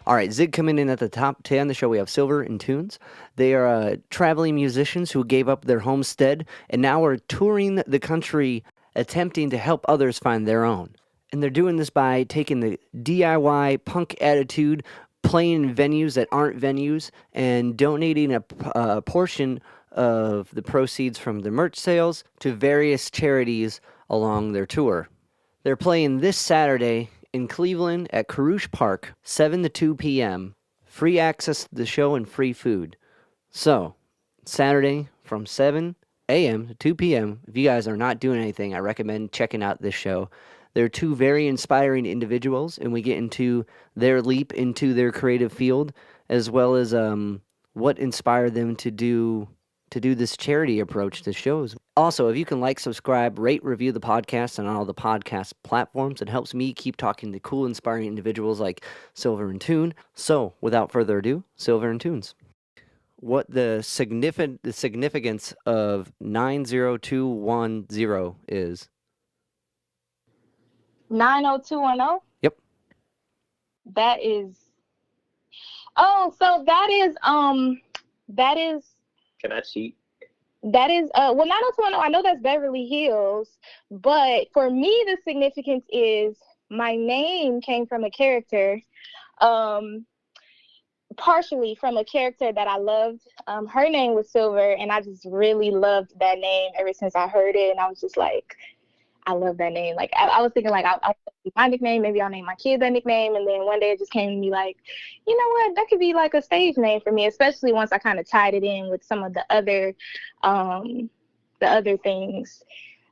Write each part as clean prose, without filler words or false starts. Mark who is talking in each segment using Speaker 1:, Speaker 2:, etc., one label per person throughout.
Speaker 1: All right, Zig coming in at the top 10 on the show. We have Silvr Tuune. They are traveling musicians who gave up their homestead and now are touring the country attempting to help others find their own. And they're doing this by taking the DIY punk attitude, playing in venues that aren't venues, and donating a portion of the proceeds from the merch sales to various charities along their tour. They're playing this Saturday in Cleveland at Kerruish Park, 7 to 2 p.m. Free access to the show and free food. So, Saturday from 7 a.m. to 2 p.m. If you guys are not doing anything, I recommend checking out this show. They're two very inspiring individuals, and we get into their leap into their creative field, as well as what inspired them to do this charity approach to shows. Also, if you can like, subscribe, rate, review the podcast on all the podcast platforms, it helps me keep talking to cool, inspiring individuals like Silvr Tuune. So, without further ado, Silvr Tuune. What the significance of 90210 is?
Speaker 2: 90210?
Speaker 1: Yep.
Speaker 2: That is. Oh, so that is
Speaker 3: Can I cheat?
Speaker 2: Well, 90210, I know that's Beverly Hills, but for me the significance is my name came from a character, partially from a character that I loved. Her name was Silvr, and I just really loved that name ever since I heard it, and I was just like, I love that name. Like, I was thinking, like, I'll my nickname, maybe I'll name my kid that nickname, and then one day it just came to me like, you know what, that could be like a stage name for me, especially once I kind of tied it in with some of the other things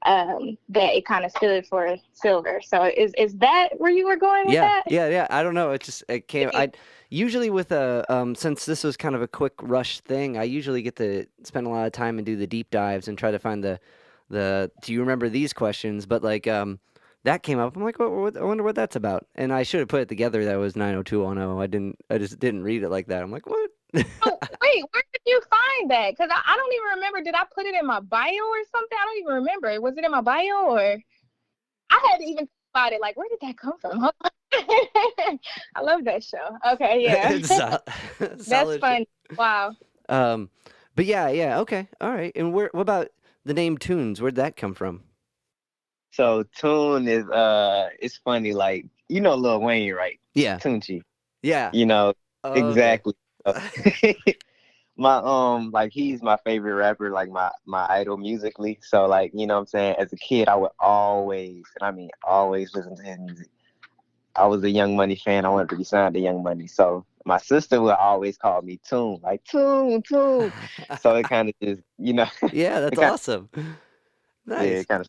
Speaker 2: that it kind of stood for Silvr. So is that where you were going with that?
Speaker 1: Yeah. I don't know. It came. I usually with since this was kind of a quick rush thing, I usually get to spend a lot of time and do the deep dives and try to find the do you remember these questions? But like that came up. I'm like, I wonder what that's about. And I should have put it together that it was 90210. I just didn't read it like that. I'm like, what?
Speaker 2: Oh, wait, where did you find that? Because I don't even remember. Did I put it in my bio or something? I don't even remember. Was it in my bio, or I had to even think about it. Like, where did that come from? I love that show. Okay, yeah. That's fun. Wow.
Speaker 1: But yeah, okay. All right. And what about the name Tunes? Where'd that come from?
Speaker 3: So Tune is it's funny, like, you know Lil Wayne, right?
Speaker 1: Yeah.
Speaker 3: Tunchi.
Speaker 1: Yeah.
Speaker 3: You know, exactly.
Speaker 1: Okay.
Speaker 3: My like, he's my favorite rapper, like my idol musically. So, like, you know what I'm saying, as a kid I would always listen to his music. I was a Young Money fan. I wanted to be signed to Young Money. So my sister would always call me Tune, like Tune. So it kind of just, you know.
Speaker 1: Yeah, that's awesome. Nice.
Speaker 3: Yeah, it kind of.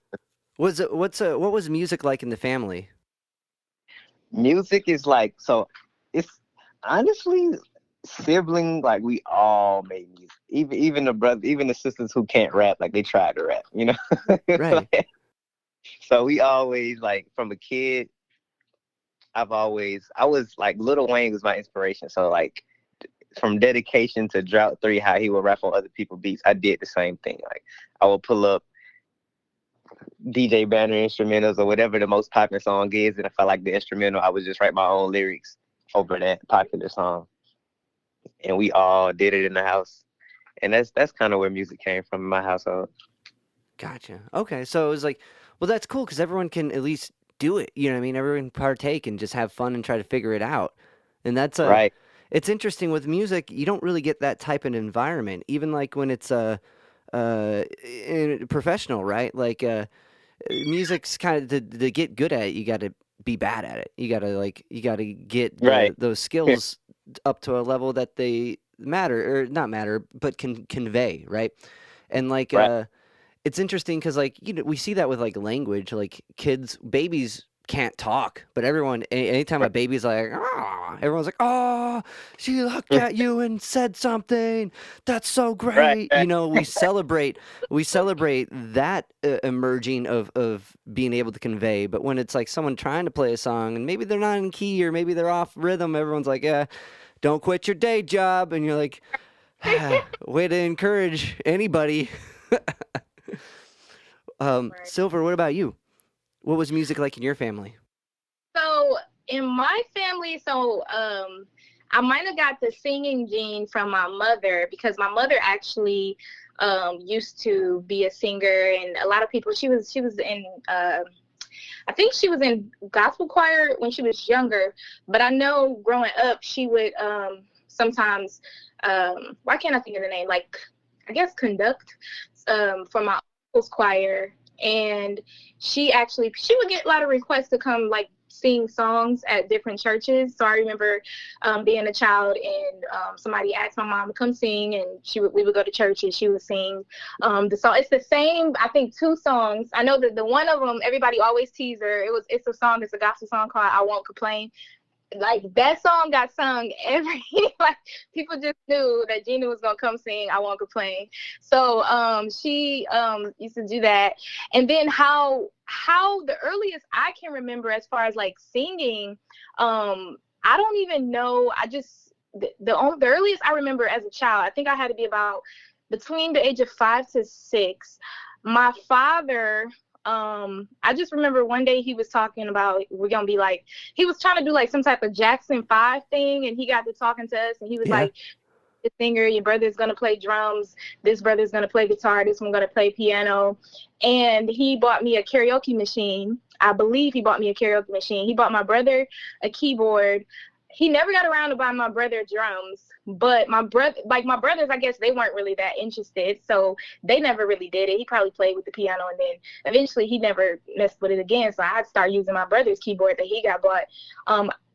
Speaker 1: What was music like in the family?
Speaker 3: Music is like, so it's honestly sibling, like, we all made music. Even the brother, even the sisters who can't rap, like, they try to rap, you know.
Speaker 1: Right.
Speaker 3: So we always, like, from a kid, I was like, Lil Wayne was my inspiration. So, like, from Dedication to Drought 3, how he would rap on other people's beats, I did the same thing. Like, I would pull up DJ Banner instrumentals or whatever the most popular song is, and if I like the instrumental, I would just write my own lyrics over that popular song. And we all did it in the house. And that's kind of where music came from in my household.
Speaker 1: Gotcha. Okay, so it was like, well, that's cool because everyone can at least do it. You know what I mean? Everyone can partake and just have fun and try to figure it out. And that's
Speaker 3: right.
Speaker 1: It's interesting with music. You don't really get that type of environment, even like when it's professional, right? Like music's kind of to get good at it. You got to be bad at it. You got to get those skills up to a level that they matter or not matter, but can convey, right? And like it's interesting because, like, you know, we see that with like language, like babies can't talk, but anytime a baby's like, oh, everyone's like, oh, she looked at you and said something. That's so great.
Speaker 3: Right.
Speaker 1: You know, we celebrate that emerging of being able to convey. But when it's like someone trying to play a song and maybe they're not in key or maybe they're off rhythm, everyone's like, yeah, don't quit your day job. And you're like, way to encourage anybody. Silvr, what about you? What was music like in your family?
Speaker 2: So in my family, I might have got the singing gene from my mother because my mother actually used to be a singer, and a lot of people. She was in. I think she was in gospel choir when she was younger, but I know growing up she would sometimes. Why can't I think of the name? Like, I guess conduct for my uncle's choir, and she would get a lot of requests to come like sing songs at different churches. So I remember being a child, and somebody asked my mom to come sing, and we would go to church and she would sing the song. It's the same, I think, two songs. I know that the one of them everybody always tease her. It's a song. It's a gospel song called "I Won't Complain." Like that song got sung every like people just knew that Gina was gonna come sing "I Won't Complain." So she used to do that. And then how the earliest I can remember as far as like singing, I don't even know. I just the earliest I remember as a child, I think I had to be about between the age of 5 to 6. My father, I just remember one day he was talking about we're gonna be like, he was trying to do like some type of Jackson 5 thing, and he got to talking to us, and he was
Speaker 1: Yeah.
Speaker 2: like, the singer, your brother's gonna play drums, this brother's gonna play guitar, this one gonna play piano. And he bought me a karaoke machine. I believe he bought me a karaoke machine. He bought my brother a keyboard. He never got around to buy my brother drums, but my brothers, I guess they weren't really that interested, so they never really did it. He probably played with the piano, and then eventually he never messed with it again. So I had to start using my brother's keyboard that he got bought.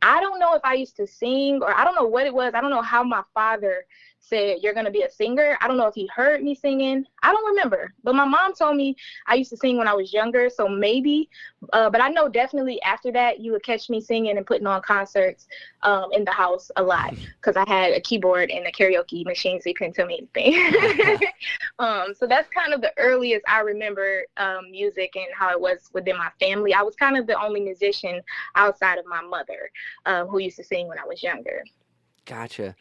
Speaker 2: I don't know if I used to sing, or I don't know what it was. I don't know how my father said, "You're going to be a singer." I don't know if he heard me singing. I don't remember. But my mom told me I used to sing when I was younger, so maybe. But I know definitely after that, you would catch me singing and putting on concerts in the house a lot because I had a keyboard and a karaoke machine, so you couldn't tell me anything. So that's kind of the earliest I remember music and how it was within my family. I was kind of the only musician outside of my mother who used to sing when I was younger.
Speaker 1: Gotcha.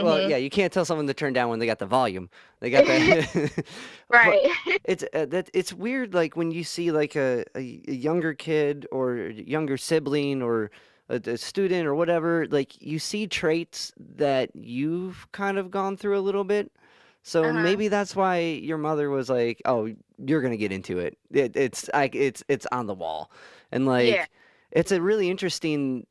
Speaker 1: Well,
Speaker 2: Hmm.
Speaker 1: yeah, you can't tell someone to turn down when they got the volume. They got that. But
Speaker 2: Right.
Speaker 1: it's weird, like when you see like a younger kid or younger sibling or a student or whatever, like you see traits that you've kind of gone through a little bit. So
Speaker 2: Uh-huh.
Speaker 1: maybe that's why your mother was like, "Oh, you're gonna get into it. It's on the wall," and
Speaker 2: Yeah.
Speaker 1: like it's a really interesting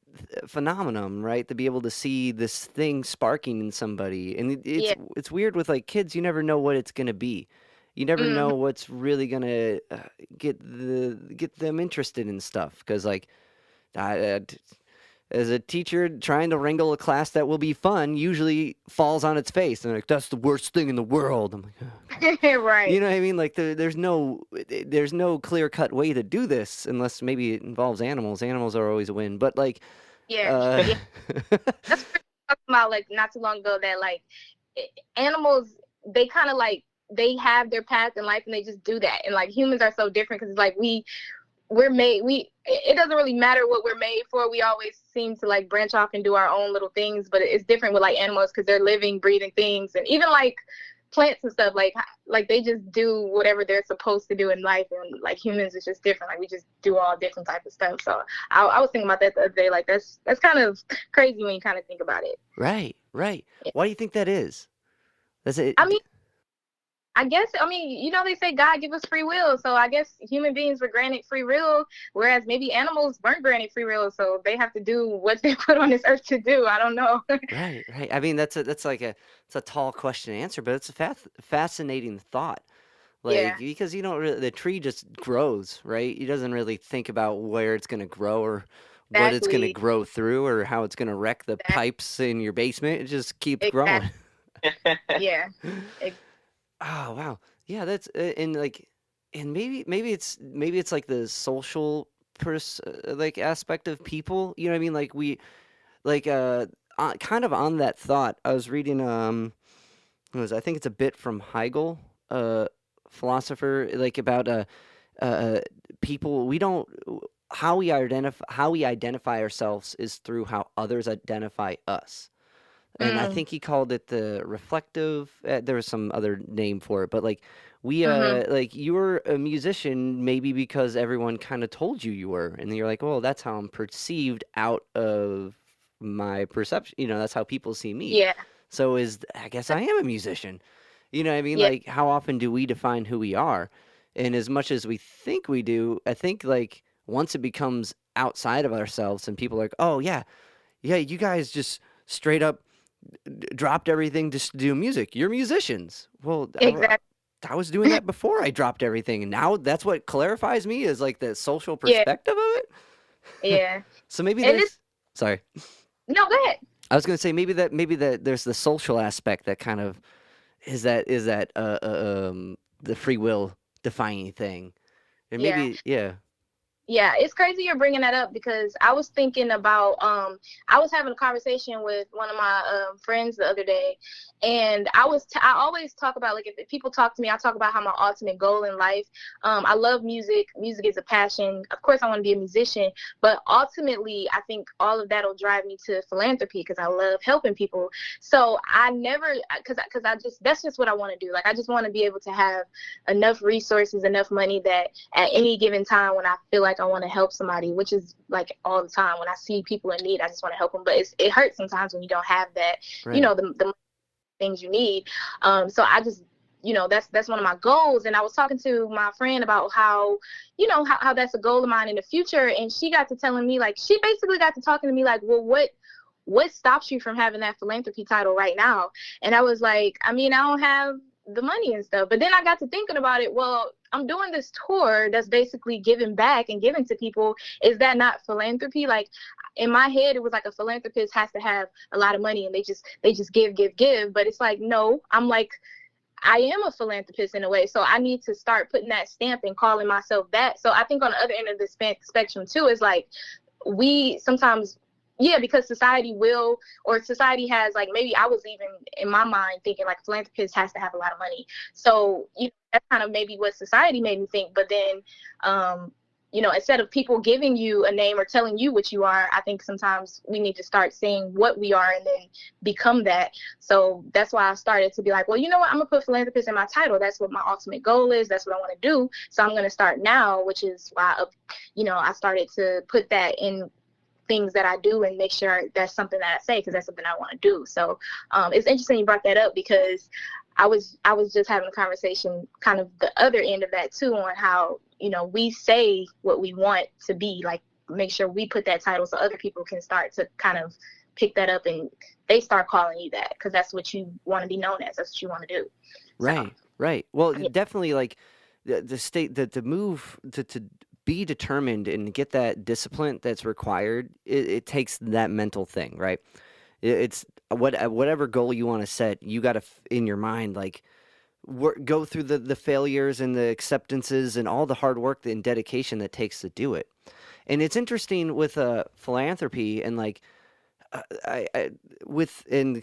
Speaker 1: phenomenon, right? To be able to see this thing sparking in somebody, and
Speaker 2: Yeah.
Speaker 1: it's weird with like kids. You never know what it's gonna be. You never
Speaker 2: Hmm.
Speaker 1: know what's really gonna get them interested in stuff. Because like, as a teacher trying to wrangle a class that will be fun usually falls on its face and like that's the worst thing in the world. I'm like, "Oh, okay."
Speaker 2: Right.
Speaker 1: You know what I mean? Like there's no clear cut way to do this unless maybe it involves animals. Animals are always a win, but like,
Speaker 2: Yeah.
Speaker 1: uh,
Speaker 2: Yeah. That's what we were talking about like not too long ago that like animals, they kind of like they have their path in life and they just do that. And like humans are so different because like we're made we it doesn't really matter what we're made for. We always seem to like branch off and do our own little things, but it's different with like animals because they're living breathing things, and even like plants and stuff, like they just do whatever they're supposed to do in life. And like humans is just different, like we just do all different type of stuff. So I was thinking about that the other day, like that's kind of crazy when you kind of think about it.
Speaker 1: right, right.
Speaker 2: Yeah.
Speaker 1: Why do you think that is? That's it.
Speaker 2: I mean, I guess, I mean, they say God give us free will. So I guess human beings were granted free will, whereas maybe animals weren't granted free will. So they have to do what they put on this earth to do. I don't know.
Speaker 1: Right, right. I mean, that's like it's a tall question to answer, but it's a fascinating thought.
Speaker 2: Yeah,
Speaker 1: Like because you don't really, the tree just grows, right? He doesn't really think about where it's gonna grow or what it's gonna
Speaker 2: exactly.
Speaker 1: grow through or how it's gonna wreck the
Speaker 2: That,
Speaker 1: pipes in your basement. It just keeps growing.
Speaker 2: exactly. Yeah.
Speaker 1: Oh wow, yeah. That's and like, and maybe it's like the social like aspect of people. You know what I mean? Like like kind of on that thought. I was reading I think it's a bit from Hegel, uh, philosopher, like about uh, people. We don't how we identify ourselves is through how others identify us. And I
Speaker 2: Mm,
Speaker 1: think he called it the reflective. There was some other name for it, but like we
Speaker 2: mm-hmm.
Speaker 1: like you were a musician maybe because everyone kind of told you you were, and you're like, well, that's how I'm perceived out of my perception. That's how people see me.
Speaker 2: Yeah.
Speaker 1: So I guess I am a musician. You know what I mean?
Speaker 2: Yeah.
Speaker 1: Like, how often do we define who we are? And as much as we think we do, I think like once it becomes outside of ourselves and people are like, oh yeah, yeah, you guys just straight up dropped everything just to do music. You're musicians. Well,
Speaker 2: Exactly.
Speaker 1: I was doing that before I dropped everything, and now that's what clarifies me is like the social
Speaker 2: Yeah.
Speaker 1: perspective of it.
Speaker 2: Yeah.
Speaker 1: So maybe
Speaker 2: And it's
Speaker 1: there's, sorry,
Speaker 2: no, go ahead.
Speaker 1: I was gonna say maybe that there's the social aspect that kind of is that the free will defining thing, and
Speaker 2: Yeah.
Speaker 1: maybe yeah,
Speaker 2: Yeah, it's crazy you're bringing that up because I was thinking about I was having a conversation with one of my friends the other day, and I always talk about, like, if people talk to me, I talk about how my ultimate goal in life. I love music. Music is a passion. Of course, I want to be a musician, but ultimately, I think all of that will drive me to philanthropy because I love helping people. So I never, because I just, that's just what I want to do. Like, I just want to be able to have enough resources, enough money that at any given time when I feel like I want to help somebody, which is like all the time when I see people in need, I just want to help them. But it hurts sometimes when you don't have that,
Speaker 1: right,
Speaker 2: the things you need. So I just, that's one of my goals. And I was talking to my friend about how, how that's a goal of mine in the future. And she got to telling me, like, she basically got to talking to me like, well, what stops you from having that philanthropy title right now? And I was like, I mean, I don't have the money and stuff. But then I got to thinking about it. Well, I'm doing this tour that's basically giving back and giving to people. Is that not philanthropy? Like, in my head, it was like a philanthropist has to have a lot of money and they just give. But it's like, no, I'm like, I am a philanthropist in a way. So I need to start putting that stamp and calling myself that. So I think on the other end of the spectrum too is like, we sometimes, yeah, because society has, like, maybe I was even in my mind thinking like philanthropist has to have a lot of money. So that's kind of maybe what society made me think. But then instead of people giving you a name or telling you what you are, I think sometimes we need to start saying what we are and then become that. So that's why I started to be like, well, you know what, I'm gonna put philanthropist in my title. That's what my ultimate goal is. That's what I want to do. So I'm gonna start now, which is why I started to put that in things that I do and make sure that's something that I say because that's something I want to do. So it's interesting you brought that up because I was just having a conversation kind of the other end of that too on how, we say what we want to be, like make sure we put that title so other people can start to kind of pick that up and they start calling you that because that's what you want to be known as. That's what you want to do. So,
Speaker 1: right, right. Well,
Speaker 2: yeah.
Speaker 1: definitely like the state that the move to be determined and get that discipline that's required. It takes that mental thing, right? It's whatever goal you want to set, you got to in your mind like go through the failures and the acceptances and all the hard work and dedication that takes to do it. And it's interesting with philanthropy and like I with and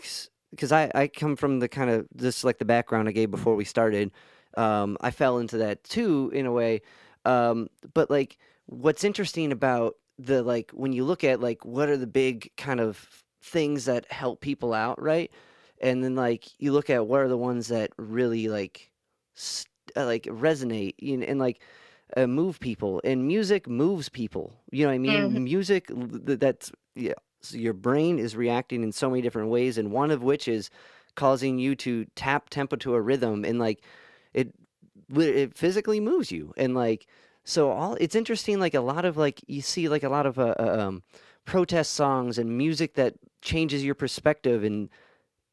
Speaker 1: because I come from the kind of just like the background I gave before we started. I fell into that too in a way. But like what's interesting about the like when you look at like what are the big kind of things that help people out, right? And then like you look at what are the ones that really like resonate, and like move people, and music moves people. You know what I
Speaker 2: Mhm.
Speaker 1: mean? Music that's yeah. So your brain is reacting in so many different ways, and one of which is causing you to tap tempo to a rhythm, and like it it physically moves you, and like so all it's interesting. Like a lot of like you see like a lot of protest songs and music that changes your perspective, and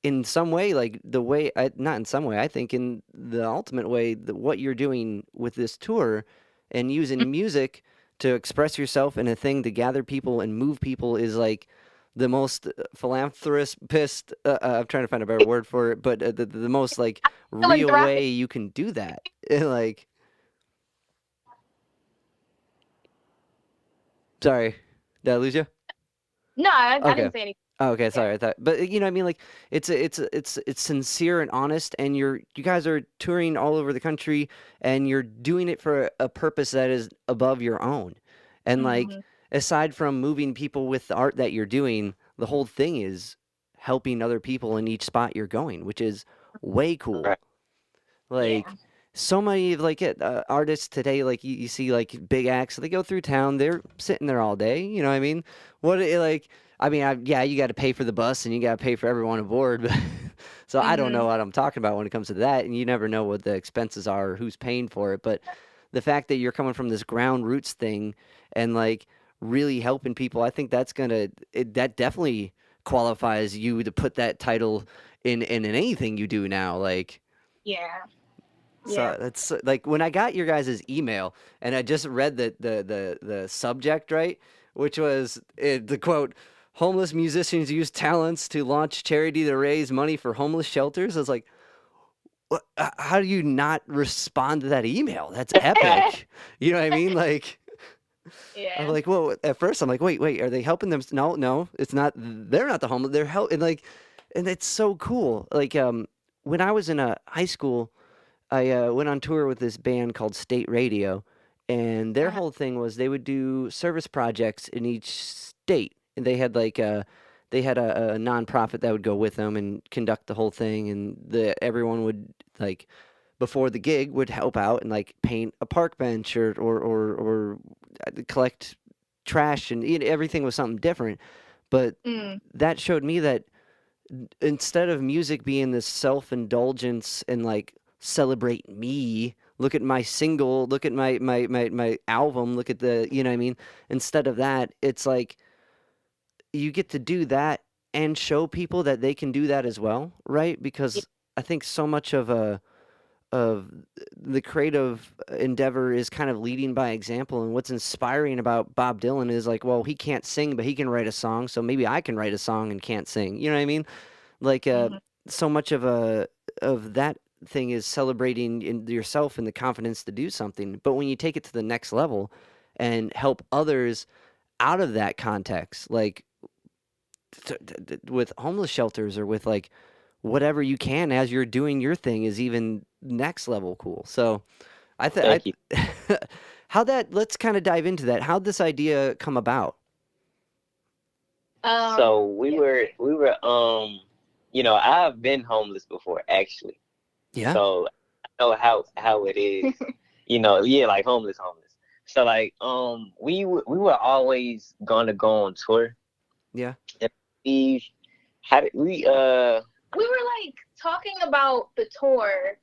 Speaker 1: in some way, like the way not in some way, I think in the ultimate way, what you're doing with this tour and using music to express yourself in a thing to gather people and move people is like the most philanthropist. I'm trying to find a better word for it, but the most like real
Speaker 2: Philanthropic.
Speaker 1: way you can do that. Like, sorry, did I lose you?
Speaker 2: No, I
Speaker 1: Okay.
Speaker 2: didn't say anything.
Speaker 1: Oh, okay,
Speaker 2: Yeah.
Speaker 1: sorry. I thought, but you know, what I mean, like it's sincere and honest, and you guys are touring all over the country, and you're doing it for a purpose that is above your own, and like
Speaker 2: Hmm.
Speaker 1: aside from moving people with the art that you're doing, the whole thing is helping other people in each spot you're going, which is way cool.
Speaker 3: Right.
Speaker 2: Yeah.
Speaker 1: Like, so many like artists today, like you see like big acts, they go through town, they're sitting there all day. You know what I mean? Like, I mean, yeah, you got to pay for the bus and you got to pay for everyone aboard. But so I don't know
Speaker 2: Mhm.
Speaker 1: what I'm talking about when it comes to that, and you never know what the expenses are or who's paying for it. But the fact that you're coming from this ground roots thing and like really helping people, I think that definitely qualifies you to put that title in anything you do now. Like,
Speaker 2: Yeah. Yeah.
Speaker 1: so it's like when I got your guys' email and I just read the subject, right, which was the quote, "Homeless musicians use talents to launch charity to raise money for homeless shelters." I was like, what, how do you not respond to that email? That's epic. You know what I mean? Like, I'm
Speaker 2: Yeah.
Speaker 1: like, well, at first I'm like, wait, are they helping them? No, no, it's not. They're not the homeless. They're helping. Like, and it's so cool. Like, when I was in high school, I went on tour with this band called State Radio, and their
Speaker 2: Uh-huh.
Speaker 1: whole thing was they would do service projects in each state, and they had a nonprofit that would go with them and conduct the whole thing, and everyone would like before the gig would help out and like paint a park bench or collect trash, and everything was something different. But
Speaker 2: Mm.
Speaker 1: that showed me that instead of music being this self-indulgence and like celebrate me, look at my single, look at my album, look at the, you know what I mean, instead of that, it's like you get to do that and show people that they can do that as well, right?
Speaker 2: Yeah.
Speaker 1: Because I think so much of the creative endeavor is kind of leading by example, and what's inspiring about Bob Dylan is like, well, he can't sing but he can write a song, so maybe I can write a song and can't sing, you know what I mean? Like,
Speaker 2: Mhm.
Speaker 1: so much of that thing is celebrating in yourself and the confidence to do something. But when you take it to the next level and help others out of that context, like with homeless shelters or with like whatever you can as you're doing your thing, is even next level cool. So
Speaker 3: Thank you.
Speaker 1: how that, let's kind of dive into that. How'd this idea come about?
Speaker 3: So
Speaker 2: Yeah.
Speaker 3: I've been homeless before actually.
Speaker 1: Yeah.
Speaker 3: So I know how it is. Yeah, like homeless. So like we were always gonna go on tour.
Speaker 1: Yeah.
Speaker 3: And we how did we
Speaker 2: We were like talking about the tour,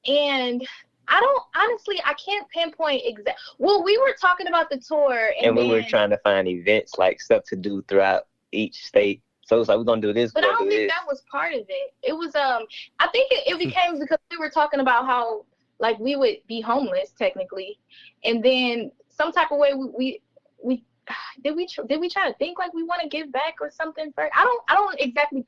Speaker 2: and I don't honestly, I can't pinpoint exact. Well, we were talking about the tour,
Speaker 3: and
Speaker 2: and
Speaker 3: we were
Speaker 2: then,
Speaker 3: trying to find events like stuff to do throughout each state. So it's like we're gonna do this,
Speaker 2: but
Speaker 3: we're
Speaker 2: I
Speaker 3: gonna
Speaker 2: don't
Speaker 3: do
Speaker 2: think
Speaker 3: this.
Speaker 2: that was part of it. It was I think it became because we were talking about how like we would be homeless technically, and then some type of way we did we try to think like we want to give back or something first? I don't exactly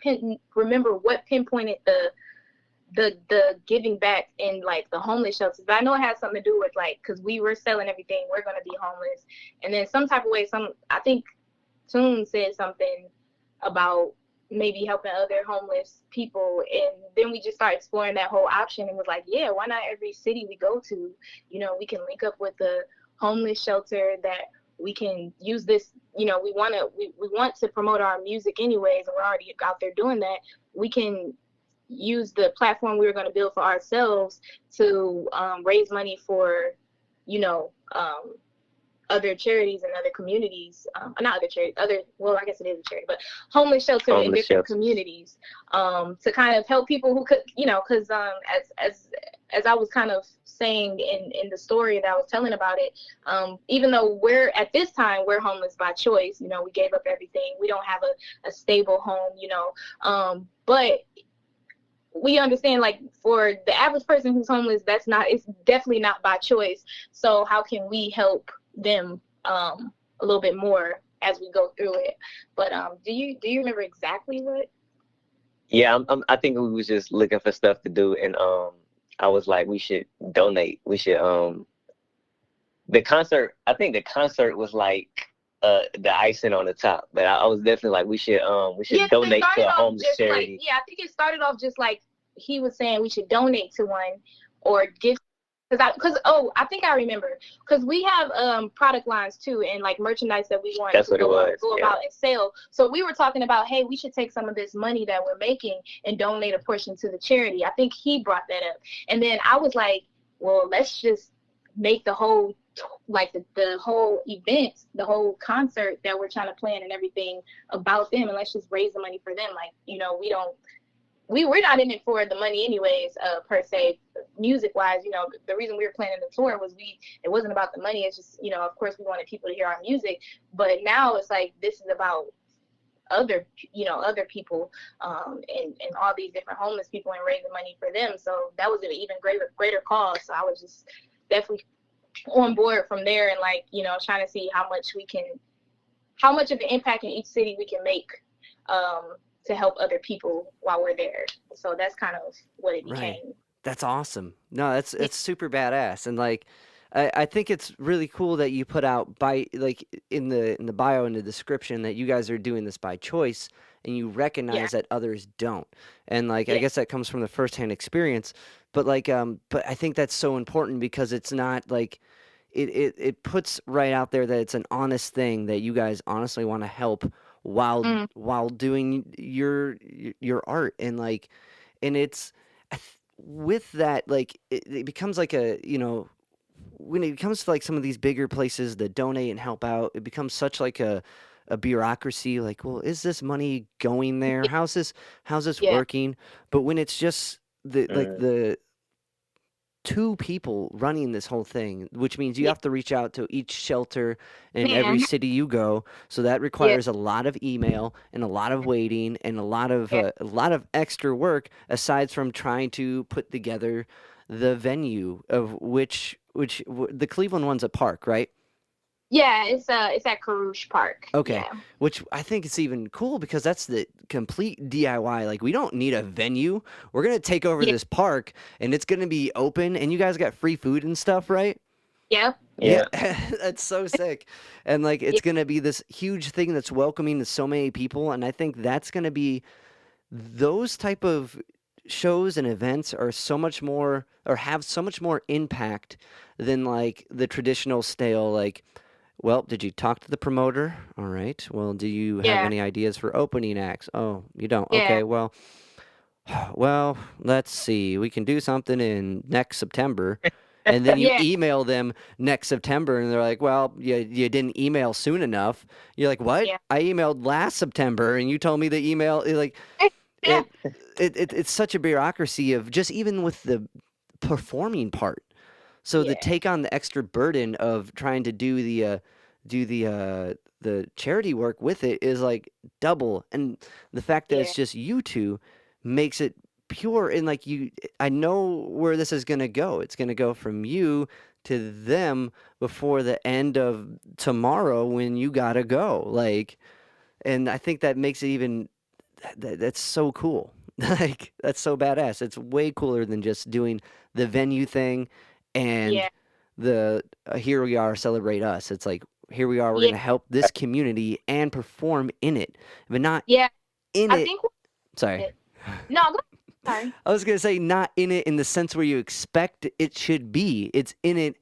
Speaker 2: remember what pinpointed the giving back in like the homeless shelters, but I know it has something to do with like because we were selling everything, we're gonna be homeless, and then some type of way, I think Toon said something about maybe helping other homeless people, and then we just started exploring that whole option and was like, yeah, why not every city we go to, we can link up with a homeless shelter that we can use this, we want to promote our music anyways, and we're already out there doing that. We can use the platform we were going to build for ourselves to raise money for, you know, um, other charities and other communities, not other charities, well, I guess it is a charity, but homeless shelter in
Speaker 3: Homeless
Speaker 2: different
Speaker 3: shelters.
Speaker 2: communities, to kind of help people who could, because as I was kind of saying in the story that I was telling about it, even though at this time we're homeless by choice, we gave up everything, we don't have a stable home, but we understand like for the average person who's homeless, it's definitely not by choice. So how can we help them a little bit more as we go through it? But do you remember exactly what?
Speaker 3: Yeah, I think we was just looking for stuff to do, and I was like, we should donate. We should the concert. I think the concert was like the icing on the top, but I was definitely like, we should
Speaker 2: Yeah, it
Speaker 3: donate
Speaker 2: started
Speaker 3: to a
Speaker 2: off
Speaker 3: homeless
Speaker 2: just like,
Speaker 3: charity.
Speaker 2: yeah, I think it started off just like he was saying we should donate to one or give. I think I remember because we have product lines too, and like merchandise that we want
Speaker 3: That's
Speaker 2: to
Speaker 3: what it was.
Speaker 2: go
Speaker 3: Yeah.
Speaker 2: about and sell. So we were talking about, hey, we should take some of this money that we're making and donate a portion to the charity. I think he brought that up, and then I was like, well, let's just make the whole, like the whole event, the whole concert that we're trying to plan and everything about them, and let's just raise the money for them. Like, we're not in it for the money anyways, per se, music wise. The reason we were planning the tour was it wasn't about the money. It's just, of course we wanted people to hear our music, but now it's like, this is about other people, and all these different homeless people, and raising money for them. So that was an even greater cause. So I was just definitely on board from there, and like, trying to see how much of an impact in each city we can make, to help other people while we're there. So that's kind of what it became.
Speaker 1: Right. That's awesome. No, it's super badass. And like, I think it's really cool that you put out by like in the bio, in the description, that you guys are doing this by choice, and you recognize that others don't. And like, I guess that comes from the firsthand experience. But like, but I think that's so important, because it's not like it puts right out there that it's an honest thing, that you guys honestly want to help while doing your art. And like, and it's with that, like it becomes like a, when it comes to like some of these bigger places that donate and help out, it becomes such like a bureaucracy. Like, well, is this money going there? How's this working? But when it's just the two people running this whole thing, which means you have to reach out to each shelter in every city you go. So that requires a lot of email and a lot of waiting and a lot of extra work, aside from trying to put together the venue, of which the Cleveland one's a park, right?
Speaker 2: Yeah, it's at Kerruish Park.
Speaker 1: Okay.
Speaker 2: Yeah.
Speaker 1: Which I think it's even cool, because that's the complete DIY. Like, we don't need a venue. We're going to take over this park, and it's going to be open, and you guys got free food and stuff, right?
Speaker 2: Yep.
Speaker 3: Yeah.
Speaker 1: That's so sick. And like, it's going to be this huge thing that's welcoming to so many people. And I think that's going to be, those type of shows and events are so much more, or have so much more impact than like the traditional stale, like, well, did you talk to the promoter? All right. Well, do you have any ideas for opening acts? Oh, you don't.
Speaker 2: Yeah.
Speaker 1: Okay. Well, let's see. We can do something in next September. And then you email them next September, and they're like, well, you didn't email soon enough. You're like, what?
Speaker 2: Yeah.
Speaker 1: I emailed last September, and you told me the email. Like, it's such a bureaucracy of just, even with the performing part. So the take on the extra burden of trying to do the charity work with it is like double. And the fact that it's just you two makes it pure. And like, I know where this is going to go. It's going to go from you to them before the end of tomorrow, when you got to go. Like, and I think that makes it even, that's so cool. Like, that's so badass. It's way cooler than just doing the venue thing and the here we are, celebrate us. It's like, here we are, we're going to help this community and perform in it, but not in
Speaker 2: I
Speaker 1: it.
Speaker 2: think
Speaker 1: Sorry.
Speaker 2: No, go ahead. Sorry.
Speaker 1: I was going to say, not in it in the sense where you expect it should be. It's in it.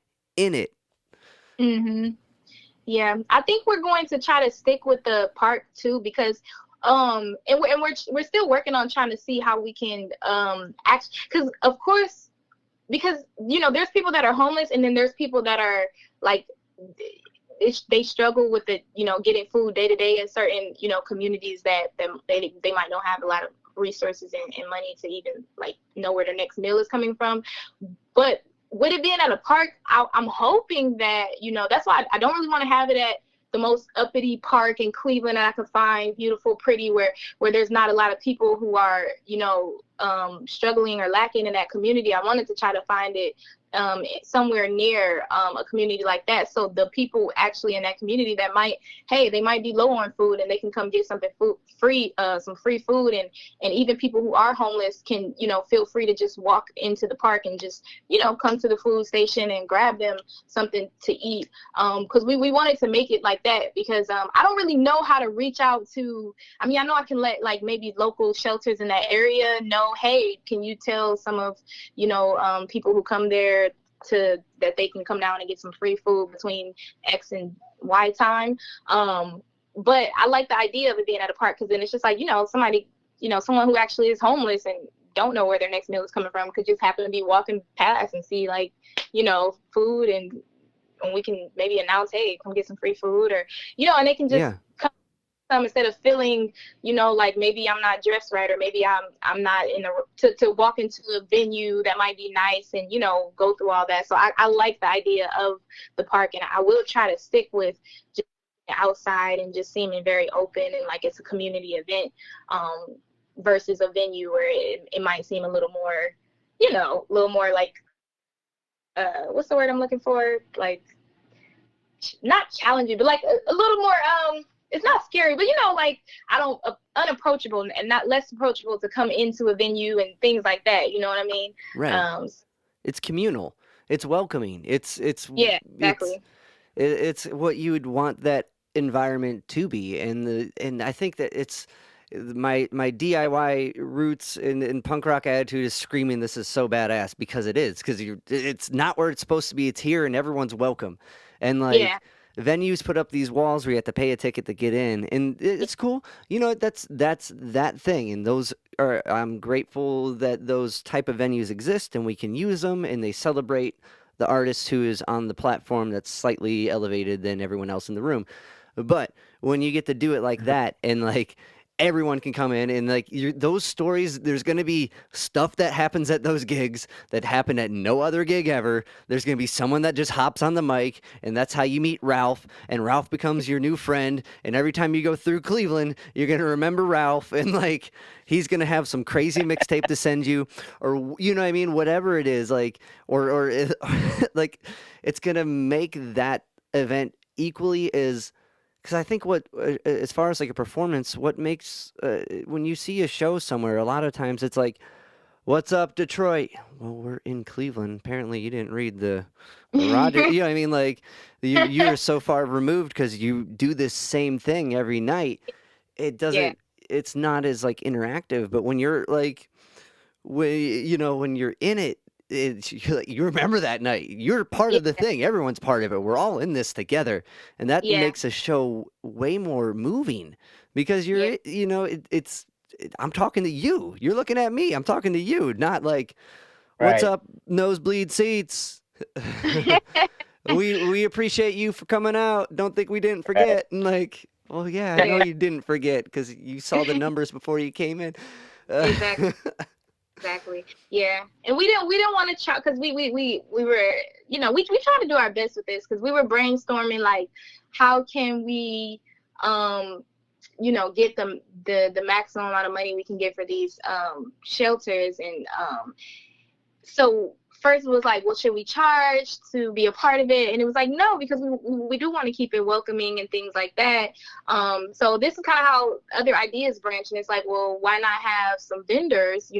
Speaker 2: Mm-hmm. Yeah, I think we're going to try to stick with the park too, because and we're still working on trying to see how we can because of course, because there's people that are homeless, and then there's people that are like, they struggle with it, getting food day to day in certain communities that they might not have a lot of resources and money to even like know where their next meal is coming from. But with it being at a park, I'm hoping that that's why I don't really want to have it at the most uppity park in Cleveland that I could find, beautiful, pretty, where there's not a lot of people who are struggling or lacking in that community. I wanted to try to find it somewhere near a community like that, so the people actually in that community that they might be low on food, and they can come get something free, some free food, and even people who are homeless can feel free to just walk into the park and just come to the food station and grab them something to eat, because we wanted to make it like that, because I don't really know how to reach out to, I know I can let like maybe local shelters in that area know, hey, can you tell some of people who come there that they can come down and get some free food between X and Y time. But I like the idea of it being at a park, because then it's just like, somebody, someone who actually is homeless and don't know where their next meal is coming from, could just happen to be walking past and see, like, food, and we can maybe announce, hey, come get some free food, or, and they can just
Speaker 1: Yeah.
Speaker 2: come instead of feeling, like maybe I'm not dressed right, or maybe I'm not to walk into a venue that might be nice and, go through all that. So I like the idea of the park, and I will try to stick with just outside and just seeming very open and like it's a community event, versus a venue where it might seem a little more like, what's the word I'm looking for? Like, not challenging, but like a little more, it's not scary, but like, I don't, unapproachable and not less approachable to come into a venue and things like that. You know what I mean?
Speaker 1: Right. It's communal. It's welcoming.
Speaker 2: Yeah, exactly.
Speaker 1: It's what you would want that environment to be, and I think that it's my DIY roots and punk rock attitude is screaming this is so badass, because it is, because it's not where it's supposed to be. It's here and everyone's welcome, and like.
Speaker 2: Yeah.
Speaker 1: Venues put up these walls where you have to pay a ticket to get in, and it's cool. That's that thing, and those are. I'm grateful that those type of venues exist, and we can use them, and they celebrate the artist who is on the platform that's slightly elevated than everyone else in the room. But when you get to do it like that, and like everyone can come in, and like those stories, there's going to be stuff that happens at those gigs that happen at no other gig ever. There's going to be someone that just hops on the mic, and that's how you meet Ralph, and Ralph becomes your new friend, and every time you go through Cleveland, you're going to remember Ralph, and like he's going to have some crazy mixtape to send you, or you know what I mean, whatever it is, like, or like, it's going to make that event equally as. Because I think as far as like a performance, what makes, when you see a show somewhere, a lot of times it's like, what's up, Detroit? Well, we're in Cleveland. Apparently you didn't read the Roger. You know what I mean? Like, you're so far removed because you do this same thing every night. It doesn't, it's not as like interactive. But when you're like, when you're in it, you remember that night. You're part of the thing. Everyone's part of it. We're all in this together, and that makes a show way more moving, because you're, I'm talking to you. You're looking at me. I'm talking to you. Not like, what's up, nosebleed seats? we appreciate you for coming out. Don't think we didn't forget. And like, well, yeah, I know you didn't forget because you saw the numbers before you came in.
Speaker 2: Exactly. Exactly. Yeah. And we didn't want to try, because we were, we tried to do our best with this, because we were brainstorming like, how can we get the maximum amount of money we can get for these shelters. And so first it was like, well, should we charge to be a part of it? And it was like, no, because we do want to keep it welcoming and things like that. So this is kind of how other ideas branch, and it's like, well, why not have some vendors,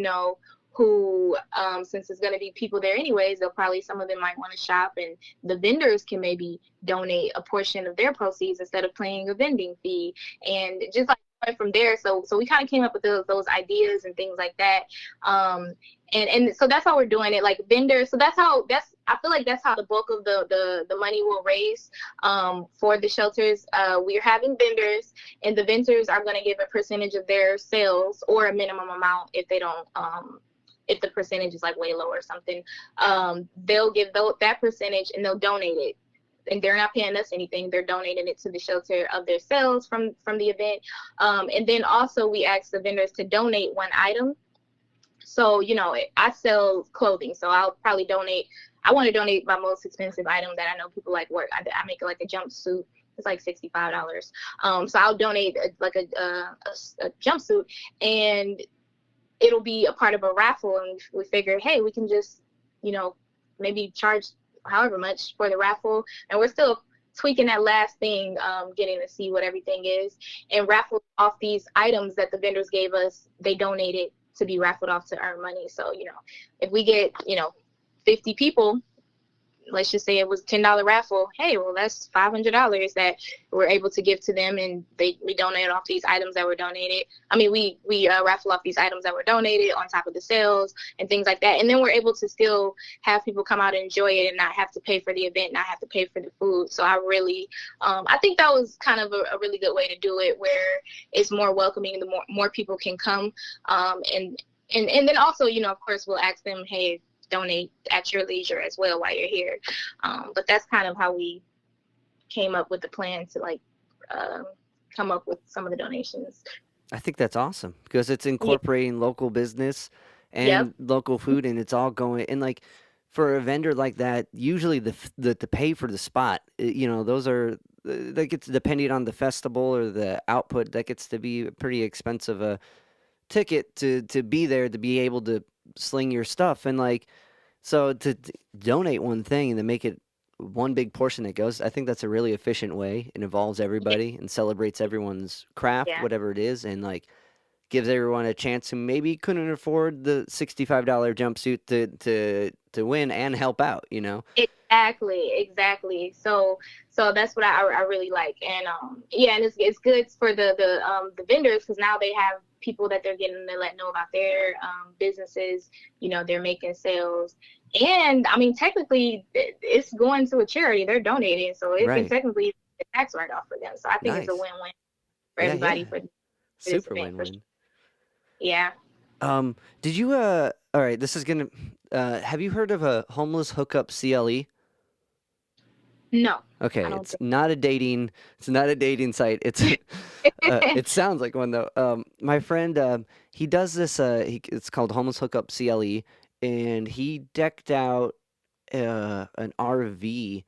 Speaker 2: who, since it's going to be people there anyways, some of them might want to shop, and the vendors can maybe donate a portion of their proceeds instead of paying a vending fee, and just like going from there. So we kind of came up with those ideas and things like that. And so that's how we're doing it, like vendors. So I feel like that's how the bulk of the money will raise for the shelters. We're having vendors, and the vendors are going to give a percentage of their sales, or a minimum amount if they don't, if the percentage is like way low or something. They'll give that percentage, and they'll donate it. And they're not paying us anything. They're donating it to the shelter of their sales from the event. And then also we ask the vendors to donate one item. So, I sell clothing, so I'll probably donate. I want to donate my most expensive item that I know people like work. I make like a jumpsuit. It's like $65. So I'll donate a jumpsuit, and it'll be a part of a raffle. And we figured, hey, we can just, maybe charge however much for the raffle. And we're still tweaking that last thing, getting to see what everything is, and raffle off these items that the vendors gave us. They donated to be raffled off to earn money. So, if we get, 50 people, let's just say it was $10 raffle. Hey, well, that's $500 that we're able to give to them, and we donate off these items that were donated. I mean, we raffle off these items that were donated on top of the sales and things like that. And then we're able to still have people come out and enjoy it, and not have to pay for the event, not have to pay for the food. So I really, I think that was kind of a really good way to do it, where it's more welcoming, the more people can come, and and then also, of course, we'll ask them, hey, donate at your leisure as well while you're here. But that's kind of how we came up with the plan to like come up with some of the donations.
Speaker 1: I think that's awesome because it's
Speaker 2: Yeah.
Speaker 1: incorporating local business
Speaker 2: Yep.
Speaker 1: and local food, and it's all going. And like for a vendor like that, usually the pay for the spot, those are that gets depending on the festival or the output, that gets to be a pretty expensive ticket to be there to be able to sling your stuff and like so to donate one thing and to make it one big portion that goes. I think that's a really efficient way. It involves everybody and celebrates everyone's craft,
Speaker 2: Yeah.
Speaker 1: whatever it is, and like gives everyone a chance who maybe couldn't afford the $65 jumpsuit to win and help out.
Speaker 2: Exactly. So that's what I really like, and yeah, and it's good for the vendors because now they have people that they're getting to let know about their businesses. They're making sales, and I mean technically it's going to a charity. They're donating, so it can
Speaker 1: Right.
Speaker 2: technically be a tax write-off for them. So I think it's a
Speaker 1: Nice.
Speaker 2: win-win for
Speaker 1: Yeah,
Speaker 2: everybody
Speaker 1: yeah.
Speaker 2: for this
Speaker 1: Super
Speaker 2: event. For sure.
Speaker 1: win-win.
Speaker 2: Yeah.
Speaker 1: Did you all right, this is gonna have you heard of a homeless hookup CLE?
Speaker 2: No,
Speaker 1: Okay,
Speaker 2: I don't
Speaker 1: it's not a dating site. It's
Speaker 2: think.
Speaker 1: it sounds like one though. My friend, he does this. It's called Homeless Hookup CLE, and he decked out an RV,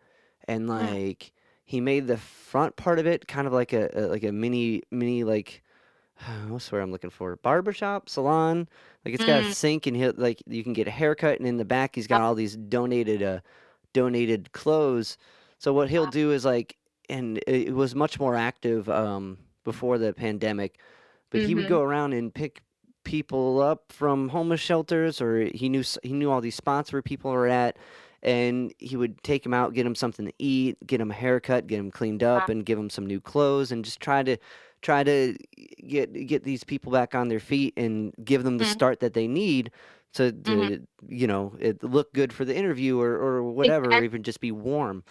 Speaker 1: and
Speaker 2: Mm,
Speaker 1: like he made the front part of it kind of like a mini like what's the word I'm looking for? Barbershop, salon. Like it's got a
Speaker 2: mm,
Speaker 1: sink and like you can get a haircut, and in the back he's got all these donated clothes. So what he'll do is like, and it was much more active before the pandemic, but he would
Speaker 2: mm-hmm.
Speaker 1: go around and pick people up from homeless shelters, or he knew all these spots where people were at, and he would take them out, get them something to eat, get them a haircut, get them cleaned up, and give them some new clothes, and just try to get these people back on their feet and give them the
Speaker 2: Mm-hmm.
Speaker 1: start that they need to
Speaker 2: Mm-hmm.
Speaker 1: it look good for the interview or whatever, or
Speaker 2: Exactly.
Speaker 1: even just be warm.